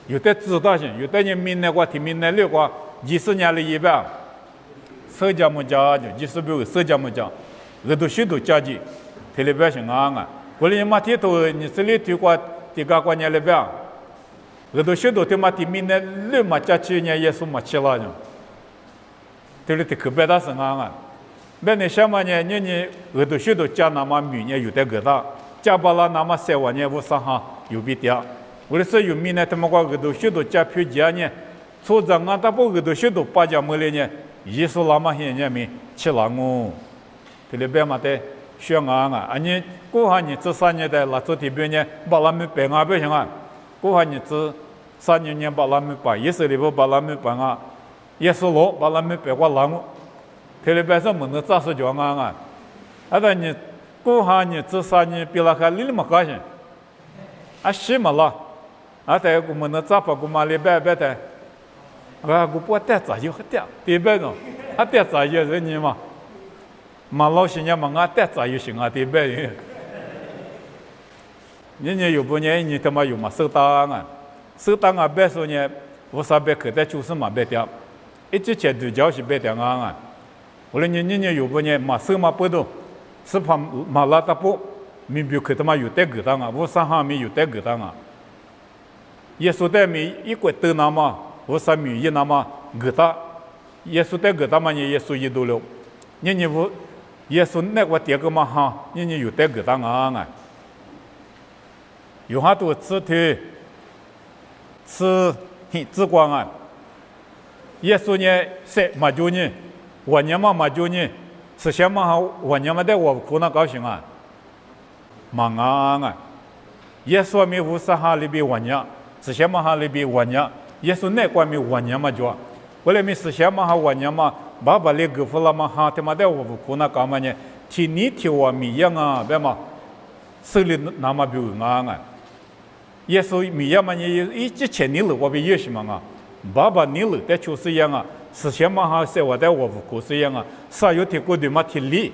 有的知大些，有的人明年过提明年6过，20年了一半，社交么家就20秒社交么家，我都许多家具，特别别行啊！我哩嘛提头你这里提过提个过年里边，我都许多提嘛提明年6嘛家去年也是嘛去了就，这里提可别大事啊！别那什么呢？你我都许多家那么米呢有的个大，家巴拉那么3万呢，我啥哈有比点。我说有米呢，他们讲我都许多家票价呢，从这俺大不我都许多8家么嘞呢，也是那么些人民吃了我，这里边嘛的选啊，你过下你这3年的那做这边呢，把他们办啊不行啊，过下你这3年呢把他们办，也是里不把他们办啊，也是老把他们办过了我。特别别是么能咋说讲啊？啊，但你过下你这3年比那个里么高些，啊什么了？啊，但我们能咋把我们里边的，啊，我不带咋有点，对不对？啊，带咋有人呢嘛？嘛老些人嘛，啊带咋有行啊？对不对？人有不呢？你他妈有嘛？手打啊！手打啊！别说呢，我啥别可带就是嘛别掉，一直前头就是别掉啊！我说你有不呢？嘛手嘛不多，是怕嘛拉大不，明别可他妈有带个当啊！我啥哈没有带个当啊！耶稣带没一个都那么，我啥没一那么个当，耶稣带个他们耶稣一度了，你不耶稣那个第二个嘛哈，你有带个他啊，有好多次的是之光啊，耶稣呢是马主呢，我呢嘛马主呢，是什么好我呢嘛在我苦那高兴啊，忙啊，耶稣没无啥哈里边我呢，是什么哈里边我呢，耶稣那个没我呢嘛就。我来没是什么哈我娘嘛，爸爸来给付了嘛哈，他妈的我不苦那干嘛呢？替你替我米样啊，别嘛，手里那么比我啊，耶稣米样嘛，你一直前你了，我比耶稣嘛啊，爸爸你了，但就是一样啊，是什么哈是我的我不苦是一样啊，啥有提过的嘛替你，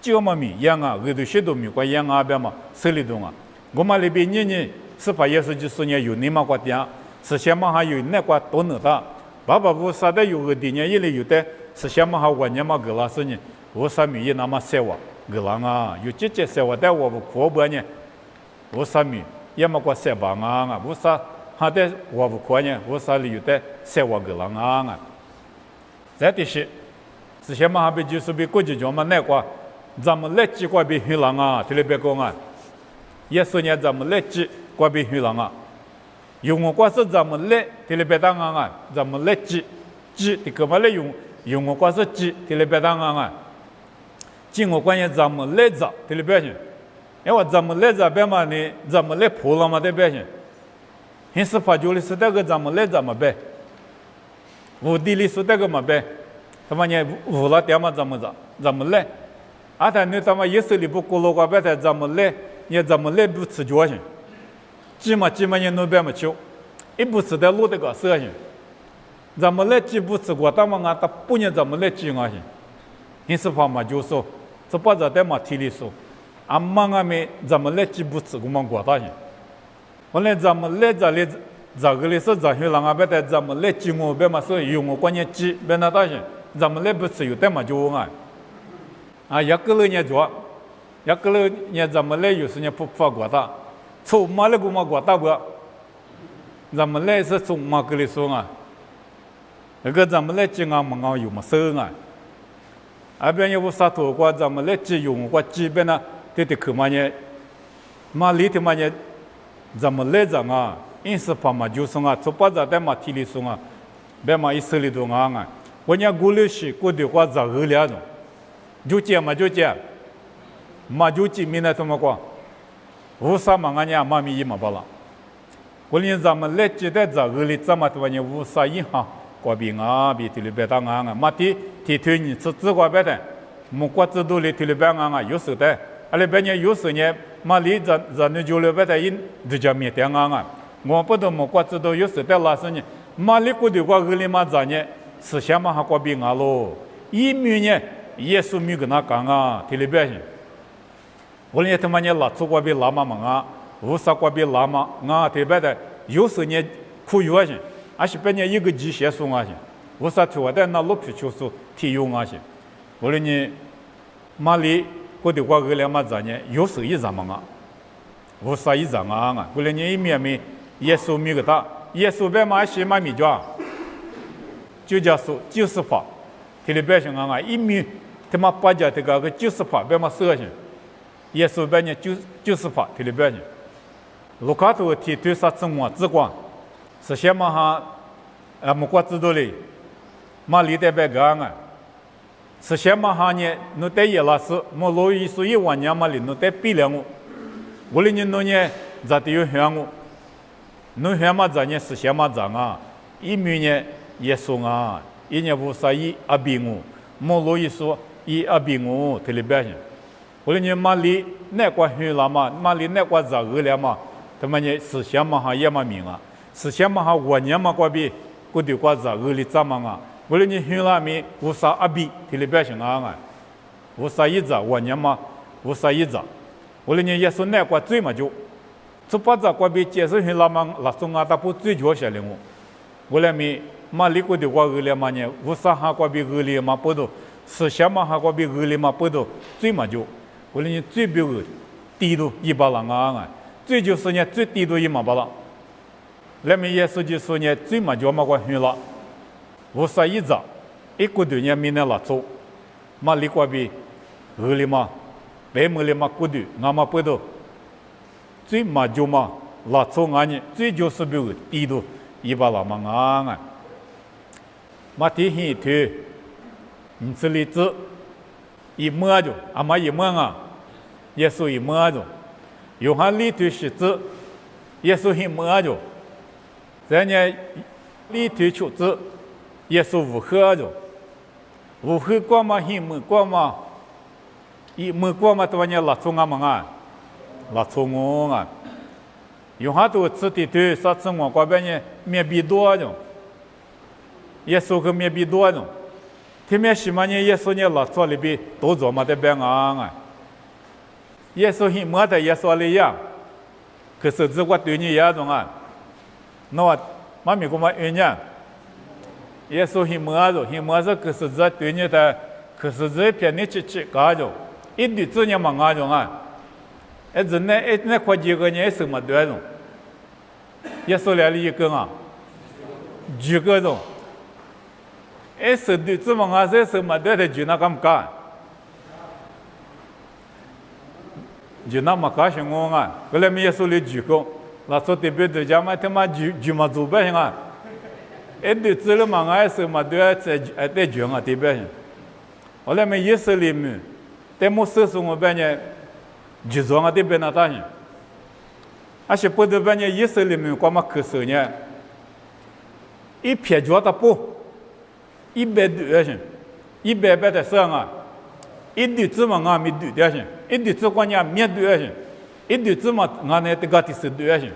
就嘛米样啊，我都许多米过样啊，别嘛手里动啊，我嘛那边呢是把耶稣就是呢有你嘛过点，是什么哈有那个多能的。爸爸无啥的有个地年一里有的是什么哈我年嘛个老师呢？无啥米那么塞我个人啊，有姐姐塞我的我不可不呢？无啥米也么个塞帮啊，无啥哈的我不可呢？无啥里有的塞我个人啊。再的是什么哈被就是被国际上嘛那个，咱们来几个被黑人啊，听了别讲啊，也是呢咱们来几个被黑人啊。用我是咱们来，提了别当啊，咱们来记的干嘛来用我是记，提了别当啊，记我关键咱们来着，提了别行，因为咱们来着别嘛呢，咱们来破了嘛得别行，现实发觉的是那个咱们来着嘛别，无地里是那个嘛别，他妈呢无了点嘛咱们来，啊但你他妈也是里不过路过别的咱们来，你咱们来不吃脚行。几嘛年弄别么久，一不吃的路这个事情，咱们来几不吃过，他们啊，他不年咱们来几啊行，因此话嘛就说，这把这代嘛体力说，俺妈俺们咱们来几不吃我们过大行，后来咱们来这里这个里是咱学人啊，别的咱们来几我别嘛说用我关键几别那大行，咱们来不吃有代嘛就啊，啊一个人也做，一个人也咱们来有时间不发过大。从马来古马国大国，咱们来是从马格里说啊，那个咱们来经啊门啊有么事啊？那边有啥土瓜，咱们来只用过基本呢，对去嘛呢？马里头嘛呢？咱们来讲啊，因是怕嘛就说啊，从把这代嘛体力说啊，别嘛一手里头啊，我家过来是过的话咋个了种？就这嘛就这，嘛就这没那怎么过？无啥嘛，俺家妈咪也嘛不了。我连咱们来记得这个里怎么多呢？无啥银行过边啊，比提里别当啊，马提提推你吃过别的，木瓜子都里提里别啊，有时的，阿里边呢有时呢，马里咱那就里别的因就叫面点啊，我不懂木瓜子都有时的拉是呢，马里过的过个里嘛咱呢，是什么还过边啊喽？一米呢，耶稣米跟那讲啊，提里别去。我连他妈呢拉出过比拉嘛嘛啊，无啥过比拉嘛啊，特别的有时呢苦有些，而且别呢一个机械送啊些，无啥图的那路皮就是体用啊些。我连呢马里过的过个两嘛子呢，有时一张嘛啊，无啥一张啊，我连呢一面面耶稣米个大，耶稣别嘛些嘛米叫，就叫说90发，特别是啊一米他妈八家这个90发别嘛10些。耶稣别呢90发，提里别呢。卢卡图提对啥子么子光，是什么哈？木瓜子多嘞，马里的别个啊，是什么哈呢？侬带耶拉斯，莫罗伊所以万年嘛里侬带比了我，我哩侬呢咋地有香我？侬香嘛咋呢？是什么咋啊？一米呢耶稣啊，一年无啥伊阿比我，莫罗伊说伊阿比我，提里别呢。我哩马里那个黑了嘛，马里那个咋个了嘛？他们呢是什么哈也嘛明啊？是什么哈我年嘛个比，过的个咋个里怎么啊？我哩你黑了没？无啥阿比，提里别行啊！无啥一咋我年嘛，无啥一咋？我哩你也是那个最嘛就，这把咋个比接受黑了嘛？那种啊，他不追求下来我哩没马里过的个个了嘛呢？无啥哈个比个里嘛不多，是什么哈个比个里嘛不多，最嘛就。我哩最标个低度100人啊，最就是呢最低度100了。那么也是就是呢最嘛就嘛个黑了，无啥一咋，一古度呢米呢拉错，嘛里瓜比河里嘛，白木里嘛古度，俺嘛不都，最嘛就嘛拉错俺呢，最就是比如地度一把拉嘛俺啊，嘛提起头，唔是例子，一摸着，阿妈一摸啊，耶稣一摸着，约翰里头是子，耶稣一摸着，人家里头出子，耶稣无喝着。无喝过嘛，一摸过嘛，一摸过嘛，多年拉错俺们啊，拉错我啊，有好多次的对，啥子我过边呢，面比多种，耶稣和面比多种，他们西嘛呢，耶稣呢拉错里边多做嘛的边啊，耶稣一摸的耶稣里样，可是这个对你也种啊，那我妈咪给我原谅。耶稣一摸着，可是这对你的，可是这片你去搞着，一对子呢嘛搞着啊，人那块几个人什么对着，耶稣来了一个啊，几个种，是对子嘛这什么对的就那干干，就那么搞什么啊？后来耶稣来几个，那说特别的家嘛，他妈就嘛做不行啊。对子了嘛，俺是嘛对在讲啊，对不对？后来没意识里面，但没事我边呢，就做啊对不那当然，而且不得边呢意识里面光嘛可是呢，一撇脚的不，100的上啊，一对子嘛俺没对的行，一对子光呢没对行，一对子嘛俺那这个的是对行，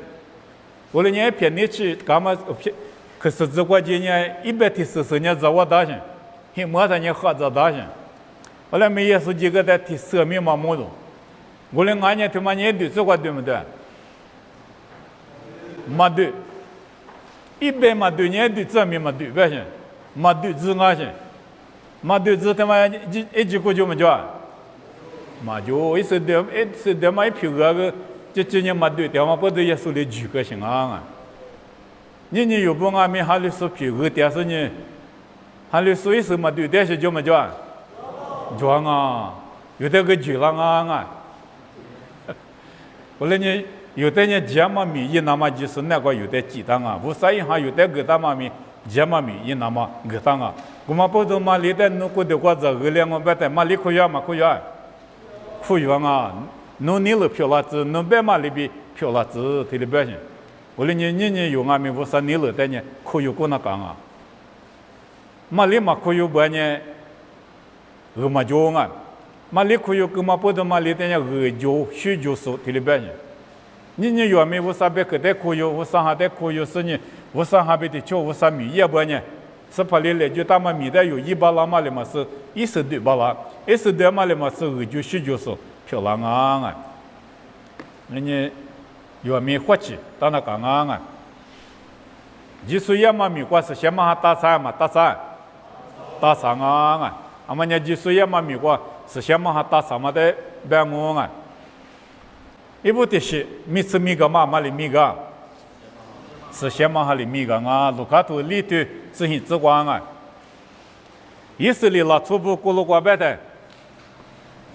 后来呢撇你去干嘛撇？可是这个今年140年在我大行，还没得人喝着大行。后来没也是几个在提生命嘛么子，我来俺年他妈年对这个对不对？没对，100没对年对这面没对不行，没对子俺行，没对子他妈一句话就没叫，没就一时的嘛一票个，就今年没对，他妈不对也是来几个行啊。你有不俺们还里说皮个，但是呢，还里说一什么对，但是就没叫，叫啊，有的个就了啊，后来呢，有的人讲嘛米一那么就是那个有的鸡蛋啊，无啥一下有的个大嘛米讲嘛米一那么个蛋啊，我们不都嘛里的弄过的瓜子个两个白的嘛里可以嘛可以啊，可以啊，弄你了漂辣子，弄白嘛里边漂辣子，这里边行。我来你有俺们无啥你了的呢，可有过那讲啊？嘛里嘛可有不呢？嘛就啊，嘛里可有个嘛不得嘛里的呢就许就是这里边呢。你有俺们无啥别个的可有，无啥哈的可有是呢？无啥哈别的叫无啥米也不呢？是怕里来就他们米的有100拉嘛里嘛是12巴拉，12嘛里嘛是就许就是漂亮啊！你。有没活气，当那讲啊！就是也嘛米瓜是先嘛打菜嘛打菜啊！阿么呢就是也嘛米瓜是先嘛打菜嘛的白我啊！一部的是米吃米个嘛里米个，是先嘛哈里米个啊！卢卡图里头是很直观啊！意思里拉初步咕噜瓜白的，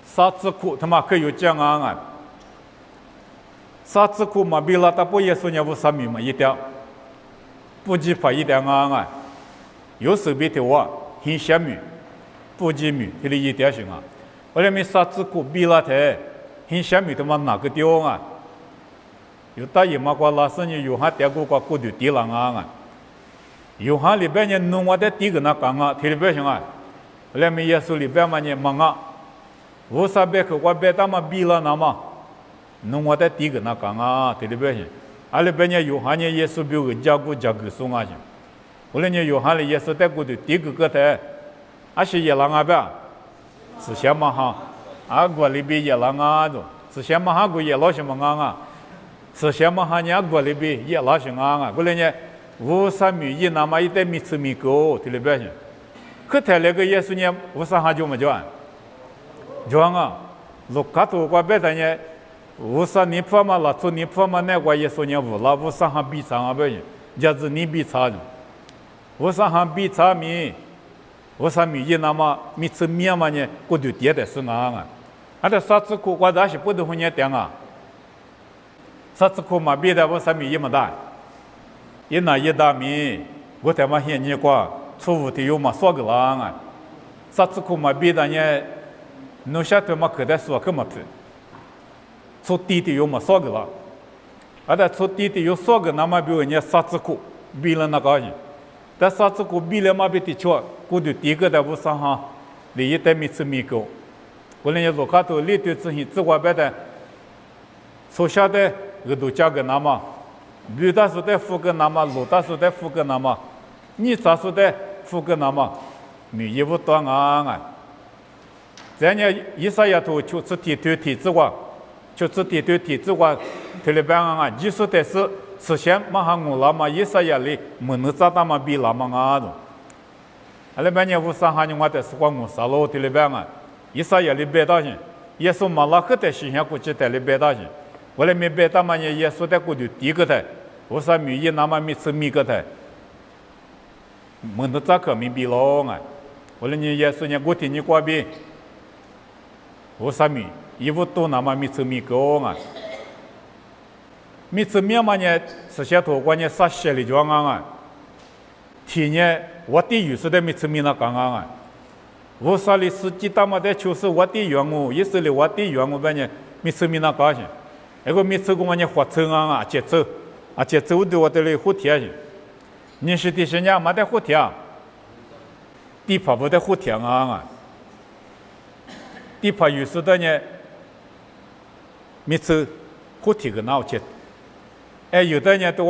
啥子苦他妈可有讲啊！啥子苦嘛？比拉他不也说人无啥米嘛一点，不计发一点啊！有时比的话，很小米，不计米，这里一点行啊！我来没啥子苦比拉的，很小米他妈哪个地方啊？有大爷嘛瓜拉生呢，有哈点过瓜过的地浪啊！有哈里边人弄我的地个那讲啊，这里边行啊！我来没耶稣里边嘛人忙啊，无啥别个瓜别他妈比拉那嘛。弄我的第一个那讲啊，这里边去，阿里边呢有哈呢耶稣比如加古送啊去，后来呢有哈里耶稣带过的第一个的，阿是也啷个边，是先嘛哈，阿国里边也啷个着，是先嘛哈国也老什么啊，是先嘛哈呢国里边也老什么啊，后来呢无啥米一那么一袋米吃米狗，这里边去，可太那个耶稣呢无啥哈就没叫，叫啊，路卡图过别的呢。无啥你怕嘛？拉出你怕嘛？那个也说你无啦，无啥还比啥啊？不行，就是你比差的，无啥还比差米，我啥米一那么米吃面嘛呢？我就点的是啊，啊这啥子苦我那是不得会念点啊，啥子苦嘛别的我啥米一么大，一拿一大米，我他妈现你过，初五的有嘛说个lang啊，啥子苦嘛别的呢？侬晓得嘛？可得说个么子，初地的有嘛说个了，啊这初地的有说个那么比如呢啥子苦，别了那个人。但啥子个比了嘛比的错，我就第一个在屋上哈，你一代米吃米狗，我那些路卡头里头之前只外边的，从小的我都讲个那么，女大说的付个那么，老大说的付个那么，你咋说的付个那么，米一不断啊！这样一啥丫头就是提头提子话，就是提头提子话，提了半啊，你说的是。实现马上我那么一啥呀哩，没能找到嘛比那么啊的。阿拉半年五三哈年我在是光我啥路的里边啊，一啥呀哩白大人，也说马拉克的形象估计在里白大人，我来没白大嘛呢，也说的估计第一个的，我啥米一那么米吃米个的，没能找个米比咯啊，我来你也说呢，我听你过比，我啥米，一五多那么米吃米个啊。米吃面嘛呢，是些土关呢啥些里就啊，天呢我的有时的米吃面那刚啊，我啥里是几大嘛的，就是我的原物，意思里我的原物呗呢，米吃面那高兴，那个米吃过嘛呢火车啊，节奏啊节奏的我的里火铁去，你是的是呢没得火铁，地跑不得火铁啊，地跑有时的呢，米吃火铁个闹去。哎，有的人都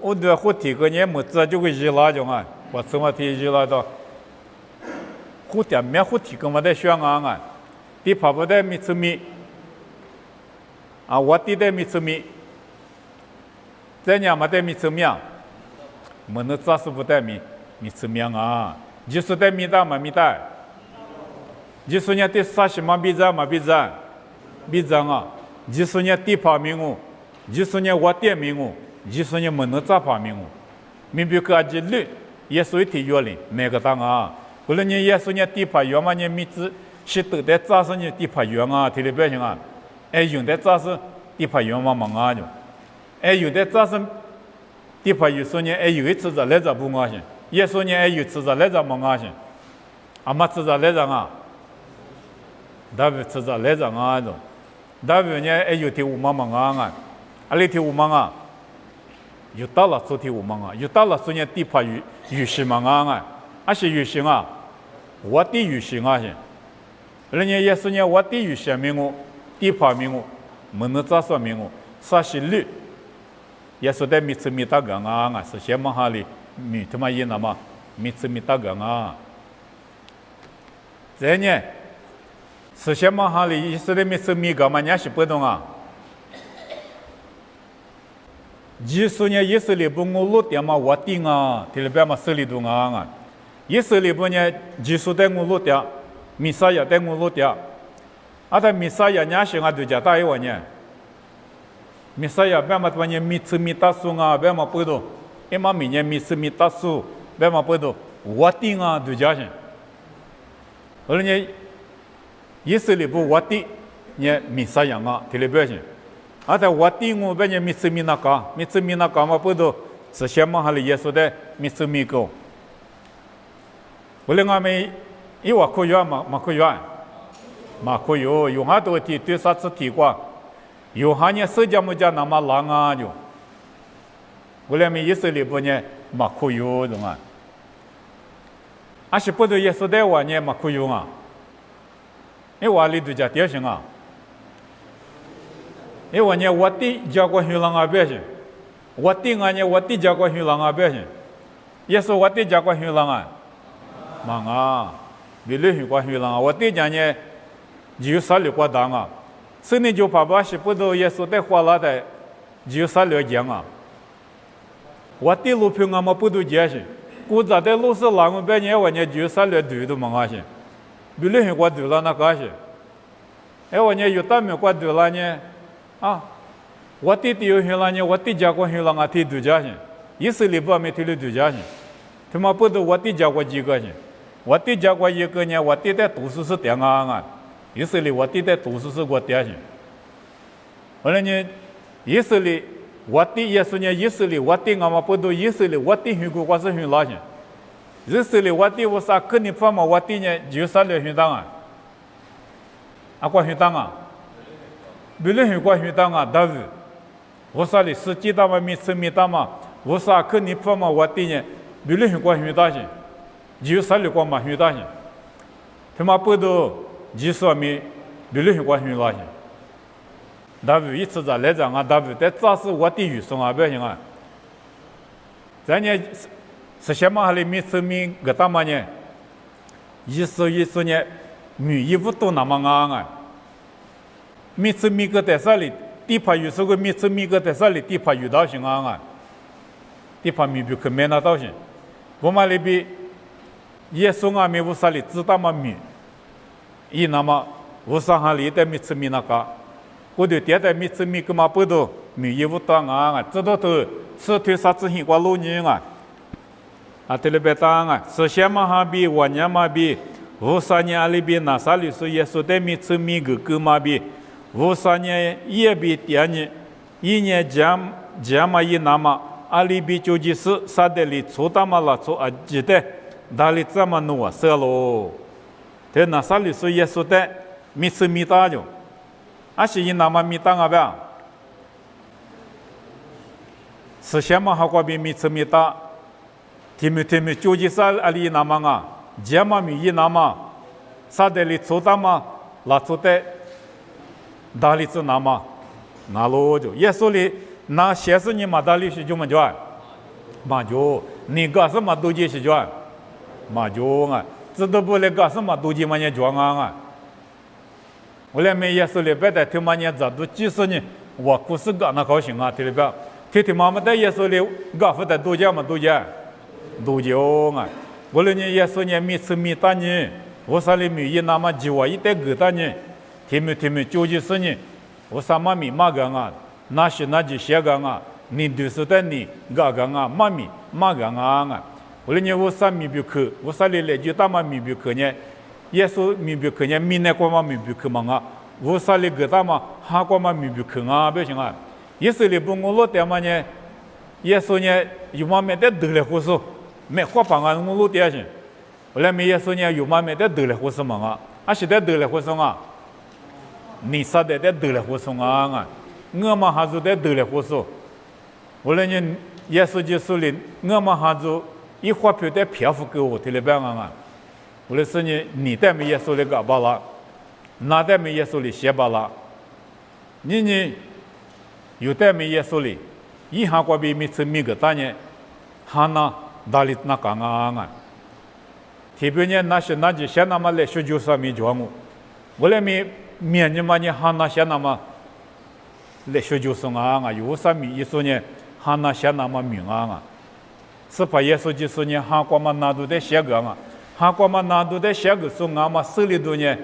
我的火铁个人么子就会热拉种啊，我怎么提热拉到火铁没火铁个么的香啊，地跑不得米吃米啊，我地的米吃米，这样没得米吃面，没能咋是不得米吃面啊，就是得米大嘛米大，就是人的啥什么比战嘛比战啊，就是人地跑米我。就是呢，我点名我，就是呢，没能咋发明我。明白个这绿，也属于体育里哪个当啊？后来呢，也属呢地拍员嘛，呢米子是都在扎实呢地拍员啊，体里边行啊。哎，用的扎实地拍员嘛忙啊就，哎，有的扎实地拍有时呢，哎有一次在来着不高兴，也说呢，哎有次在来着忙高兴，阿妈次在来着啊，大卫次在来着啊就，大卫呢，哎有天我妈忙啊。阿里天我忙啊，有到了昨天我忙啊，有到了昨天地拍有些忙啊，而且有些啊，我的有些啊些，人家也是呢，我的有些名我，地拍名我，没能咋说名我，啥是绿，也是在米吃米大个啊，是些么哈里米他妈一那么米吃米大个啊，这呢，是些么哈里，是在米吃米个嘛，人是不懂啊。就是呢，以色列不我落点嘛，我定啊，这里边嘛手里头啊，以色列不呢，就是在我落点，米撒亚在我落点，啊，但米撒亚人是啊，就叫大一万年，米撒亚边嘛多呢，米吃米大树啊，边嘛不多，一嘛明年米吃米大树，边嘛不多，我定啊，就叫些，后来呢，以色列不我定，呢米撒亚啊，这里边些。啊，在我地我边呢，米吃米那个嘛不多，是些么哈里也说的米吃米狗。我们一瓦可远嘛，可远，嘛可有，有很多提对啥子提过，有哈呢社交么家那么难啊就。我们以色列不呢，嘛可有懂啊？而且不多也说的话呢，嘛可有啊？因为里头家典型啊。因为呢，我的家国学郎啊百姓，我的呢，我的家国学郎啊百姓，也是我的家国学郎啊，忙啊，为了学国学郎啊，我的家呢，就啥六个当啊，所以就爸爸是不都也是在花拉的，就啥六讲啊，我的路平啊嘛不都讲些，我在的路是哪个百年我呢就啥六对都忙啊些，为了学国对了那个些，哎我呢有大没国对了呢。啊，我的有学了呢，我的家国学了啊，提度假去，以色列不没提了度假去，他妈不都我的家国几个去，我弟家过一个年，我弟在读书是点啊，以色列我弟在读书是我点去。后来呢，以色列我弟也是呢，以色列我弟俺们不都以色列我弟去过我是去哪去？以色列我弟我啥跟你爸妈我弟呢就啥来去当啊？啊，过去当啊，没人去过去当啊，但是我啥哩实际当嘛没吃没当嘛，我啥跟你爸妈我弟呢，没人去过去当去，就啥哩过嘛去当去，他妈不都就说没人去过去当去。但是一次在来讲啊，但是在早时我弟预算啊，不行啊，咱呢是些嘛哩没吃没个当嘛呢，一时呢。米衣服都那么硬啊！每次米个在啥里，地怕有时候每次米个在啥里，地怕有道行啊！地怕米不可买那道行，我们那边耶稣啊，没有啥里知道嘛米，伊那么我上海里的每次米那个，我就点的每次米个嘛不多，米衣服都硬啊！知道都吃腿啥子hin过路人啊！啊，这里边当啊，是先嘛哈比，我年嘛比。无三年里边那啥里说耶稣的米吃米个嘛比，无三年也比第二年，一年讲嘛一那么，阿里比就是啥的里出大嘛了出啊记得，哪里这么努啊色喽？这那啥里说耶稣的米吃米大就，阿是一那么米大啊不？是什么好过比米吃米大？听没就是阿里那么啊？讲嘛米一那么，啥的里出大嘛，拉出的，哪里子那么，那罗就耶稣里那些是你嘛哪里是就么叫，嘛就你干什么都就是叫，嘛就啊，知道不来干什么都就嘛也叫啊，我来没耶稣里别的听嘛也咋都几十年，我不是干那高兴啊，听里边，听妈妈在耶稣里干不的都叫嘛都叫，都叫啊。我来年耶稣年米吃米大年，我啥里米一那么几万一代个大年，听没就是呢，我啥嘛米嘛个啊，那是那就些个啊，你就是的你个个啊，嘛米嘛个啊，我来年我啥米不去，我啥里来就大嘛米不去呢，耶稣米不去呢，米那过嘛米不去嘛啊，我啥里个大嘛哈过嘛米不去啊，不行啊，耶稣里不我落点嘛呢，耶稣呢有嘛没得得来胡说。没花帮啊，我路点去。后来没耶稣呢，有嘛没得得来胡说嘛啊？啊，现在得来胡说啊？你啥的得来胡说啊？我嘛还是得来胡说。后来呢，耶稣就说了，我嘛还是一花票的票付给我，听了白啊？后来说呢，你带没耶稣的干巴了，那带没耶稣的写巴了，你呢有带没耶稣的，一下过比没吃米个大呢，哈那。哪里那干啊？特别呢，那些那就像那么来学就上面教我来面你嘛呢，喊那些那么来学就上啊，有啥米意思呢？喊那些那么名啊，是把耶稣就是呢，喊过嘛那都得写个啊，喊过嘛那都得写个说啊嘛，手里头呢，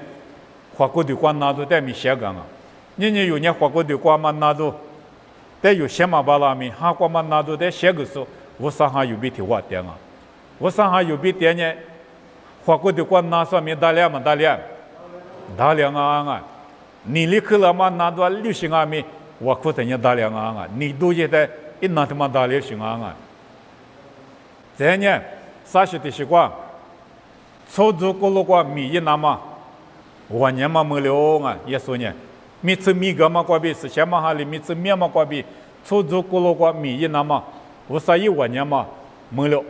花过的瓜那都得没写个啊，你有呢花过的瓜嘛那都得有些嘛巴拉米，喊过嘛那都得写个说。我上海有比提花点啊，我上海有比点呢，花过的光拿上面大量嘛大量啊！你立刻了嘛拿到60啊米，我可等于大量啊！你都觉得一拿他妈大量行啊！这呢，啥时的习惯，出租过路过米一拿嘛，我年嘛没了啊！也说呢，米吃米个嘛过比是些嘛哈里米吃面嘛过比，出租过路过米一拿嘛。我啥一万年嘛没了，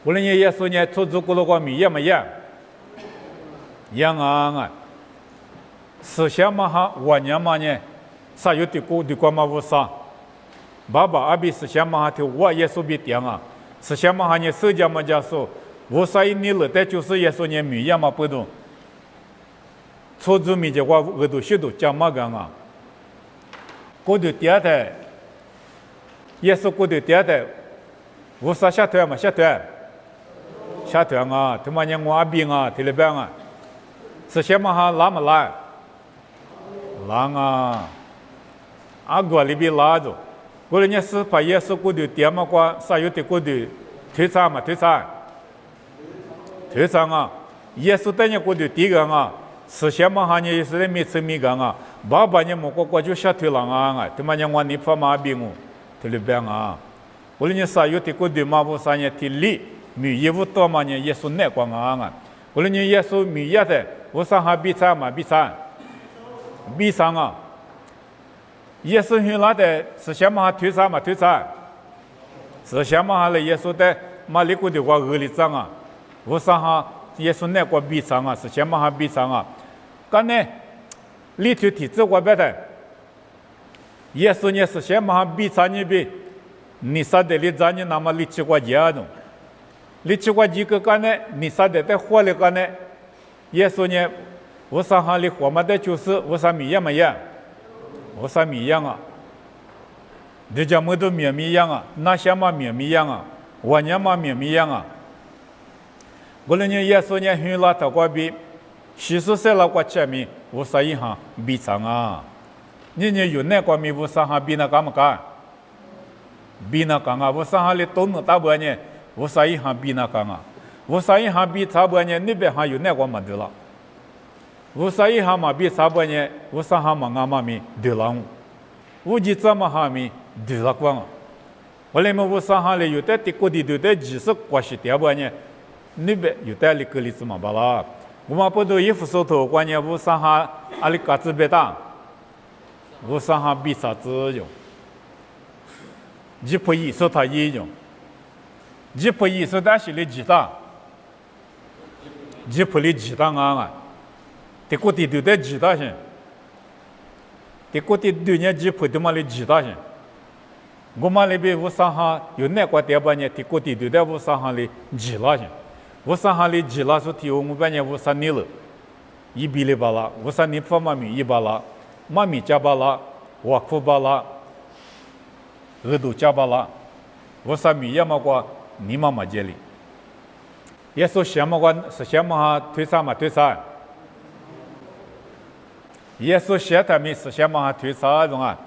我那年也说呢，出租过了个米一样啊！是些嘛哈万年嘛呢，啥有的过嘛无啥，爸爸阿比是些嘛哈的我也说比点啊，是些嘛哈呢手家嘛家说，我啥一年了的就是也说呢米一样嘛不动，出租米的话额度许多讲嘛个啊，过头点的。耶稣过的点的，我啥下团嘛下团啊！他妈娘我阿兵啊，听了白啊，是些嘛哈拉嘛拉啊！阿哥里边拉着，过了年是把耶稣过的点嘛过，啥有的过的推查，推上啊，耶稣等你过的第个啊，实现嘛哈你是的没吃米干啊，爸爸你莫过就下推了啊，对嘛你我你发嘛病哦，对了边啊，无论你啥有的过的嘛不啥你提理，米业务多嘛你耶稣那光啊，无论你耶稣米业的，我啥哈比赛嘛比赛，比上啊，耶稣去那的实现嘛推啥嘛推啥，实现嘛哈了耶稣的嘛里过的话恶里脏啊。我啥哈耶稣那个比上啊，是先嘛哈比上啊，干呢里头体制我别的，耶稣呢是先嘛哈比上你比，你啥的里咱你那么里去过家中，里去过几个干呢，你啥的在活里干呢，耶稣呢，我啥哈里活嘛的就是我啥米样么样，我啥米样啊，这叫么都米样啊，那些嘛米样啊，我呢嘛米样啊。无论你耶稣呢，去拉头过比，其实是拉过前面，无啥一行比上啊。你有那个米无啥行比那干么干？比那干啊，无啥行里都能打不呢？无啥一行比那干啊？无啥一行比差不呢？那边还有那个么的了？无啥一行嘛比差不呢？无啥行嘛俺嘛米对了，无几怎么行米对了光啊？我们无啥行里有的地过的都在几十关系点不呢？那边有带里个例子嘛巴拉，我们不都衣服手头关键无啥哈阿里嘎子别打，无啥哈比啥子用，一不一手他一用，一不一手但是里几打，一不里几打啊，这个地都在几打先，这个地对人一不他妈里几打先，我们那边无啥哈有那个地方呢，这个地都在无啥哈里几打先。我上哈里几拉说提我们半年我三年了，一比里巴拉，我三年发妈咪一巴拉，妈咪加巴拉，我哭巴拉，额度加巴拉，我三米也么过你妈妈这里，也说什么过是什么哈推啥嘛推啥，也说现在没是什么哈推啥种啊，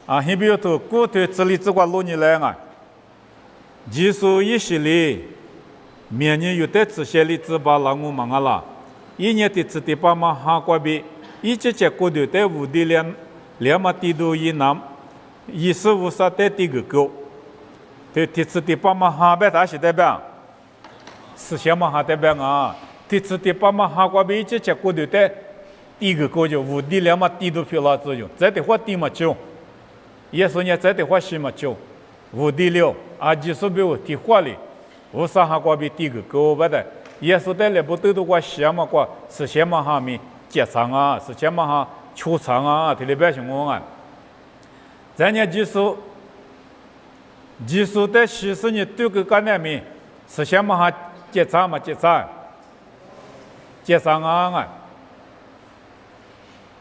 啊，还比如说过去这里只管6年来啊，技术一系列。明年有的这些例子把老我忙了，一年的这地方嘛哈过比，一直结果的在屋里两嘛地都一南，25啥的地个高，对这次地方嘛哈别大是代表，是什么哈代表啊？这次地方嘛哈过比一直结果的在地个高就屋里两嘛地都漂了作用，这的话地嘛就，也说呢这的话是嘛就，屋里了啊就是比如地话里。我啥哈过比第个高不的，耶稣在那不都都过什么过是什么哈咪结场啊，是什么哈球场啊，这里边情况啊。咱家技术在其实你对个干那咪是什么哈结场嘛结场啊。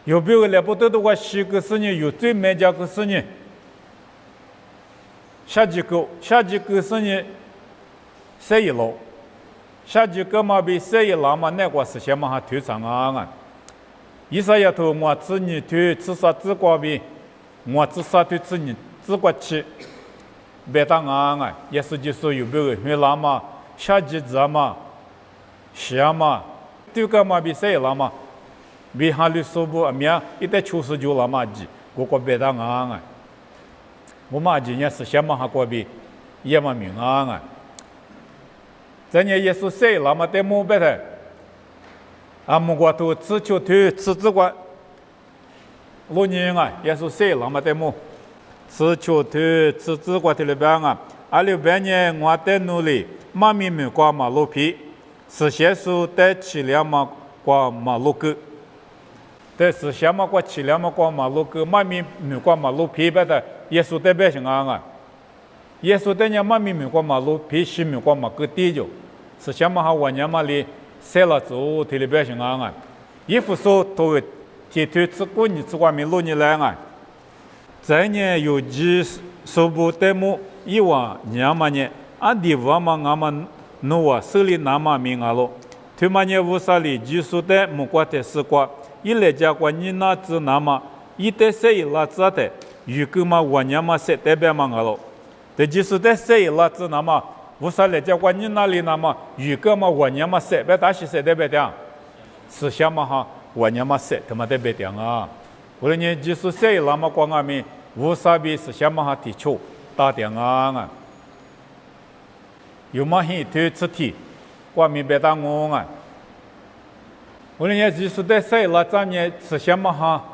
有别个那不都都过十个是你有最美家个是你，下几个是你。谁一路，下几个嘛比谁一拉嘛那个是什么哈推上啊？伊啥丫头我自己推，吃啥自个比，我吃啥推自个吃，别当啊！也是就是有别个会拉嘛，下几子嘛，下嘛，这个嘛比谁拉嘛，比哈律说不面一旦出事就拉嘛几，我个别当啊！我嘛今年是什么哈个比，也嘛明啊！咱家耶稣谁那么在墓白的，啊，木瓜头吃球推吃这个，6年啊，耶稣谁那么在墓，吃球推吃这个的里边啊，啊里边呢我在努力，妈咪们过马路皮，是耶稣在起两嘛过马路沟，但是什么过起两嘛过马路沟，妈咪们过马路皮白的，耶稣在百姓啊。耶稣在家妈咪们过马路，皮西们过马个地就，是什么哈我娘嘛里塞了走，体里边行啊，衣服说都铁腿吃过你吃过没6年来啊，在呢有几手部带木一万娘嘛呢，俺地方嘛俺们弄啊手里拿嘛名啊咯，他嘛呢无啥里技术的木瓜的丝瓜，一来家瓜你那只拿嘛，一代谁一拉子的，如果嘛我娘嘛塞代表嘛啊咯。这就是在谁拉子那么，无啥来叫我你那里那么有个嘛我娘嘛塞别大西塞的别的，思想嘛哈我娘嘛塞他妈的别的啊，无论你就是塞那么光阿米无啥比思想嘛哈提出大点啊，有嘛很推出题，光米别当我啊，无论你就是在塞那咱们思想嘛哈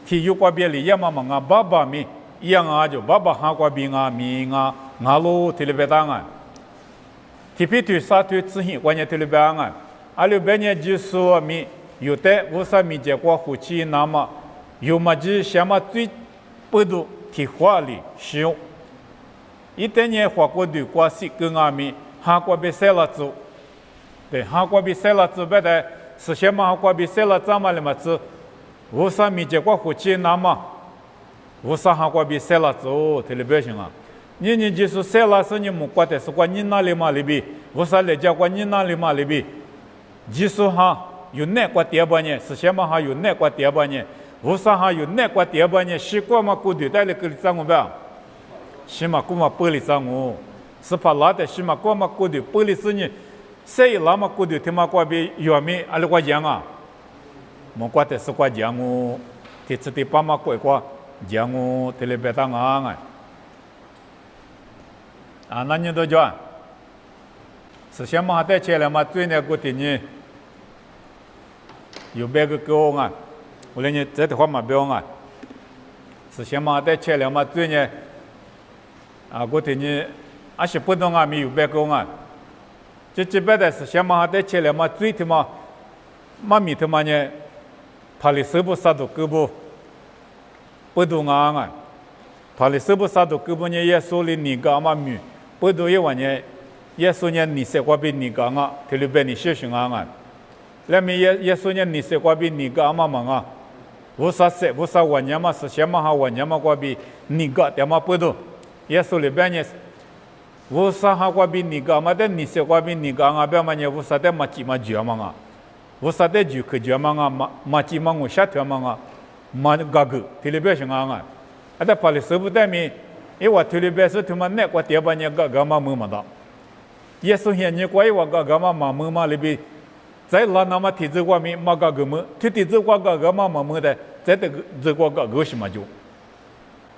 提有过别里也嘛嘛啊爸爸米一样啊就爸爸哈过别啊米啊俺路提了别当啊。提皮推沙推自行关键推了别安，阿里别年就说米有的无啥米结果夫妻那么有么子什么最不多提话里使用，一点年花过对过是跟阿米哈过别塞了走，对哈过别塞了走别的是什么哈过别塞了怎么了嘛子，无啥米结果夫妻那么无啥哈过别塞了走推了别行啊。你就是塞拉是你木瓜的，是关你那里嘛里边，无啥来讲关你那里嘛里边，就是哈有哪个点半年，是什么哈有哪个点半年，无啥哈有哪个点半年，习惯嘛过对待了个里脏我吧，起码过嘛玻璃脏我，是怕拉的起码过嘛过对玻璃是你，谁拉嘛过对他妈过比原面阿里过讲啊，木瓜的是过讲我，这次的爸妈过讲我，这里别当啊。啊，那你都讲，是什么带起来嘛？最那个的呢，有别个高啊，我来你这的话嘛不用啊，是什么带起来嘛？最呢，啊，个的呢，还是不懂啊，没有别个啊，这边的是什么带起来嘛？最他妈，嘛米他妈呢，怕你手不杀到胳膊，不懂啊，怕你手不杀到胳膊呢，也说了你个嘛米。不多一万年，耶稣年你说过比你讲啊，特别你学习啊，那么耶稣年你说过比你讲嘛嘛啊，无啥说无啥万年嘛是什么哈万年嘛过比你讲点嘛不多，耶稣里边呢，无啥哈过比你讲嘛的你说过比你讲啊，边嘛呢无啥的嘛几嘛绝嘛啊，无啥的就可绝嘛啊，嘛几嘛我下条嘛啊，嘛个个特别行啊，啊的把你手不带面。因为特别是他们那个地方呢，个嘛没嘛的，耶稣现你过一个个嘛没嘛里边，在那那么提这个面嘛个么，提这个嘛没的，在这个什么就，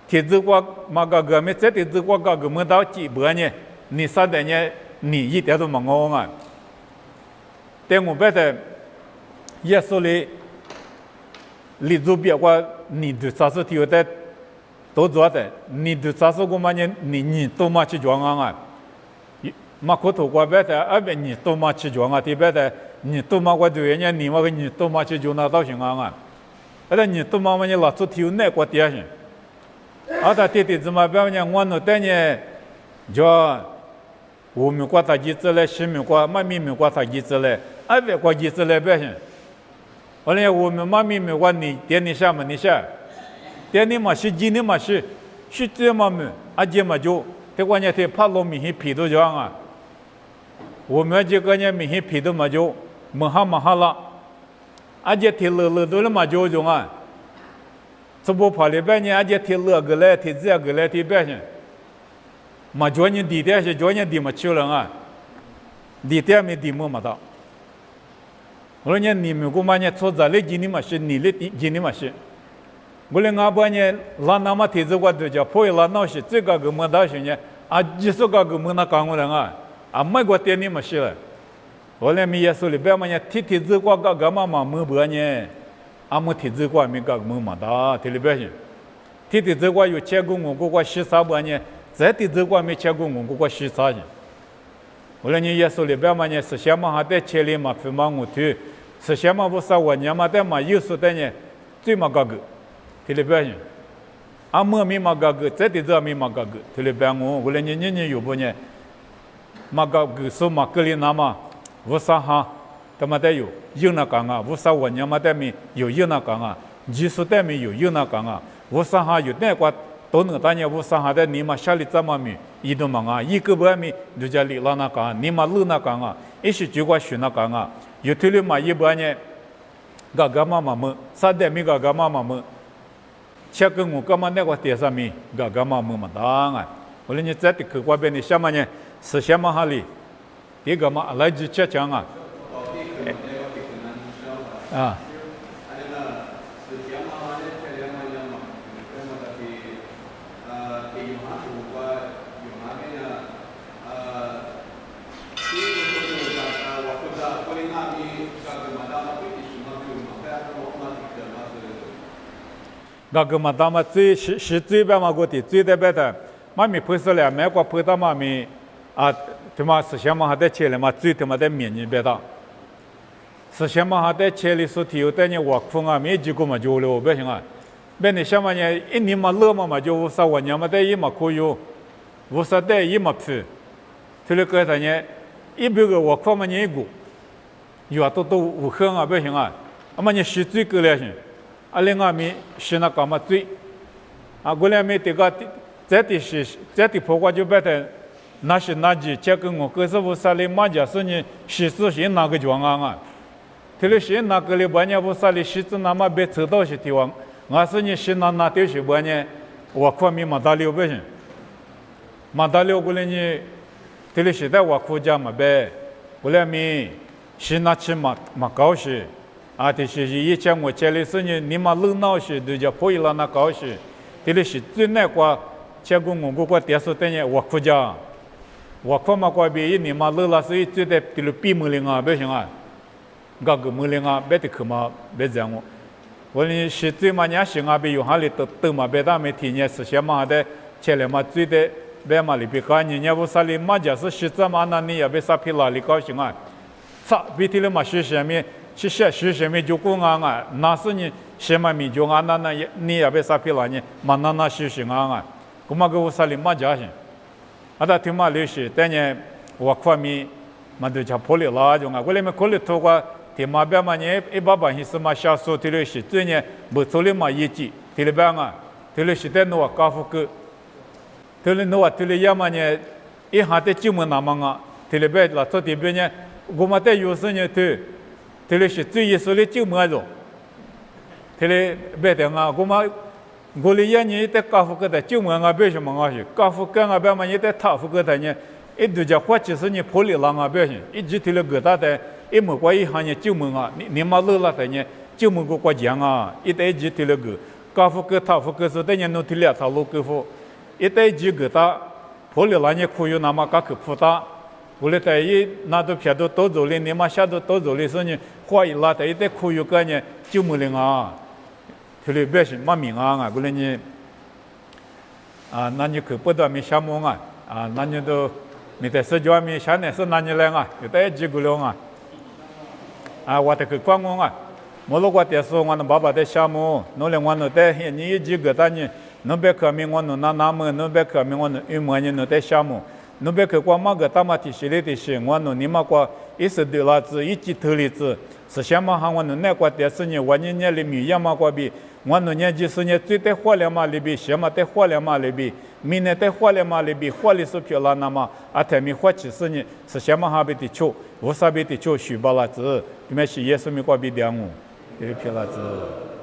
提这个嘛个么，在这个么到几百呢？你啥的呢？你一点都没好啊！但我觉得耶稣里做别个，你对啥事体的。都做的，你对啥时候嘛你多嘛去装啊？嘛可头过别的，而别你多嘛去装啊？对别的，你多嘛过对人你嘛个你多嘛去装那到行啊？而且你多嘛你老做体那过点行，而他弟弟怎么别人我那等呢？就5米过他几次来，10米过嘛米过他几次来，而别过几次来别行。我连5米嘛米过你点你下嘛你下。点你嘛是几年嘛是这么么，阿姐嘛就，这关键是怕老米很皮都这样啊。我们这个呢米很皮都嘛就，么哈了，阿姐提乐都了嘛就这样啊。这不怕里边呢，阿姐提乐个来，提这个来，提别些，嘛叫你地点是叫你地嘛去了啊，地点没地么嘛到。我说你们古嘛呢，做这里几年嘛是，你里几年嘛是。我连阿爸呢，拉那么提这个都叫破拉那些，这个么到些呢，啊，就是个么那讲我人啊，啊，没个点你么是了。我连米耶稣里边嘛呢，提这个嘛么不呢，啊么提这个没个么的，提里边些，提这个有切过我个13不呢，再提这个没切过我个13些。我连你耶稣里边嘛呢，是什么还得切里嘛，非嘛我推，是什么不是我呢嘛的嘛，有时的呢，最嘛个。特别别人，阿么咪嘛个个，在这咪嘛个个，特别别我来你有不呢？嘛个个说嘛个里那嘛，无啥哈，他妈的有那讲啊，无啥我娘嘛的咪有那讲啊，技术的咪有那讲啊，无啥哈有那个都能当年无啥哈的你嘛下里怎么咪，一都忙啊，一个不咪就叫里拉那讲，你嘛路那讲啊，一是就个学那讲啊，有特别嘛一不呢，个嘛么，啥的咪个嘛么。切跟我干嘛那个点上面，个嘛么当啊！我说你在的客观边的下面呢，释迦牟哈里，这个嘛来自浙江啊，啊。那个嘛，他们最白嘛个的最的白的，妈咪拍摄了，美国拍到妈咪啊，他妈是想嘛还在切了嘛，最他妈在面你白的，是想嘛还在切里所提有的你挖空啊，没几个嘛就了，不行啊，别你想嘛呢，一年嘛热嘛就无啥玩意嘛，在一嘛可以，无啥在一嘛皮，这里个啥呢？一百个挖空嘛你一个，有啊都无痕啊，不行啊，那么你洗最够了行。啊，另外面是那干嘛最，啊，过来面这个这的破瓜就白的，那是那几这个我可是无啥哩嘛家是你洗是先那个装啊，这里先那个哩半年无啥哩洗子那么别扯到些地方，我是你先那丢些半年，我看面嘛大六不行，嘛大六过来你，这里现在我国家嘛呗，过来面先那起嘛高些。啊，这些以前我家里是你嘛热闹些，都叫破译了那高些。这里是最难过，结果我国电视等于我国家，我国嘛过比你嘛热了，所以最得这里比门铃啊，不行啊，个门铃啊，别的去嘛别这样我。我呢是最嘛年轻啊，比有哈里都嘛别大没体验，是些嘛的，前来嘛最得别嘛里边干你不啥里嘛就是实在嘛那你也别啥皮拉里高兴啊，啥比这里嘛是下面。其实学什么就过啊，那是你什么米就啊，那你也别啥皮了你，嘛那学习啊，我们个我啥里嘛家行，啊，他听嘛历史，但呢我看米嘛都叫破了啦，就啊，我里面考虑透过听嘛别嘛呢，一把是什么小说听历史，最呢不做了嘛业绩，听了别啊，听历史在诺高夫个，听了诺听了也嘛呢，一下子就没那么啊，听了别了做这边呢，我们在有时呢听。这里是最意思的就么子，这里别的啊，我里也你在高富个的就么啊，别什么啊是，高富个啊别嘛你在塔富个的呢，一度叫或者是你破里浪啊别行，一直提了个大的，一么过一行呢就么啊，你嘛乐了的呢，就么个国家啊，一代一直提了个，高富个塔富个是等于弄提了塔路个富，一代一直个大，破里浪呢可以那么个去铺大。我来在一那都偏都走了，你嘛下都走了，说你花一拉在一代可以个呢，就没了啊，这里别是嘛名啊，过来你啊，那你去不到没项目啊，啊，那你都没在社交没下呢是那你来啊，有在几个了啊，我得去观光啊，我如果在说我那爸爸的项目，弄来我那在你几个大你，弄别可明我那么，弄别可明我那1万人弄在项目。侬别去光嘛个大马提西里的些，我侬你嘛过一时对啦子，一记头里子，是想嘛哈我侬那过电视呢，我年里面也嘛过比，我侬年纪是呢最得花了嘛里边，些嘛得花了嘛里边，明年得花了嘛里边，花里是漂亮那么，啊他们花其实呢是想嘛哈比的球，无啥比的球虚巴啦子，你们是也是没过比两哦，漂亮子。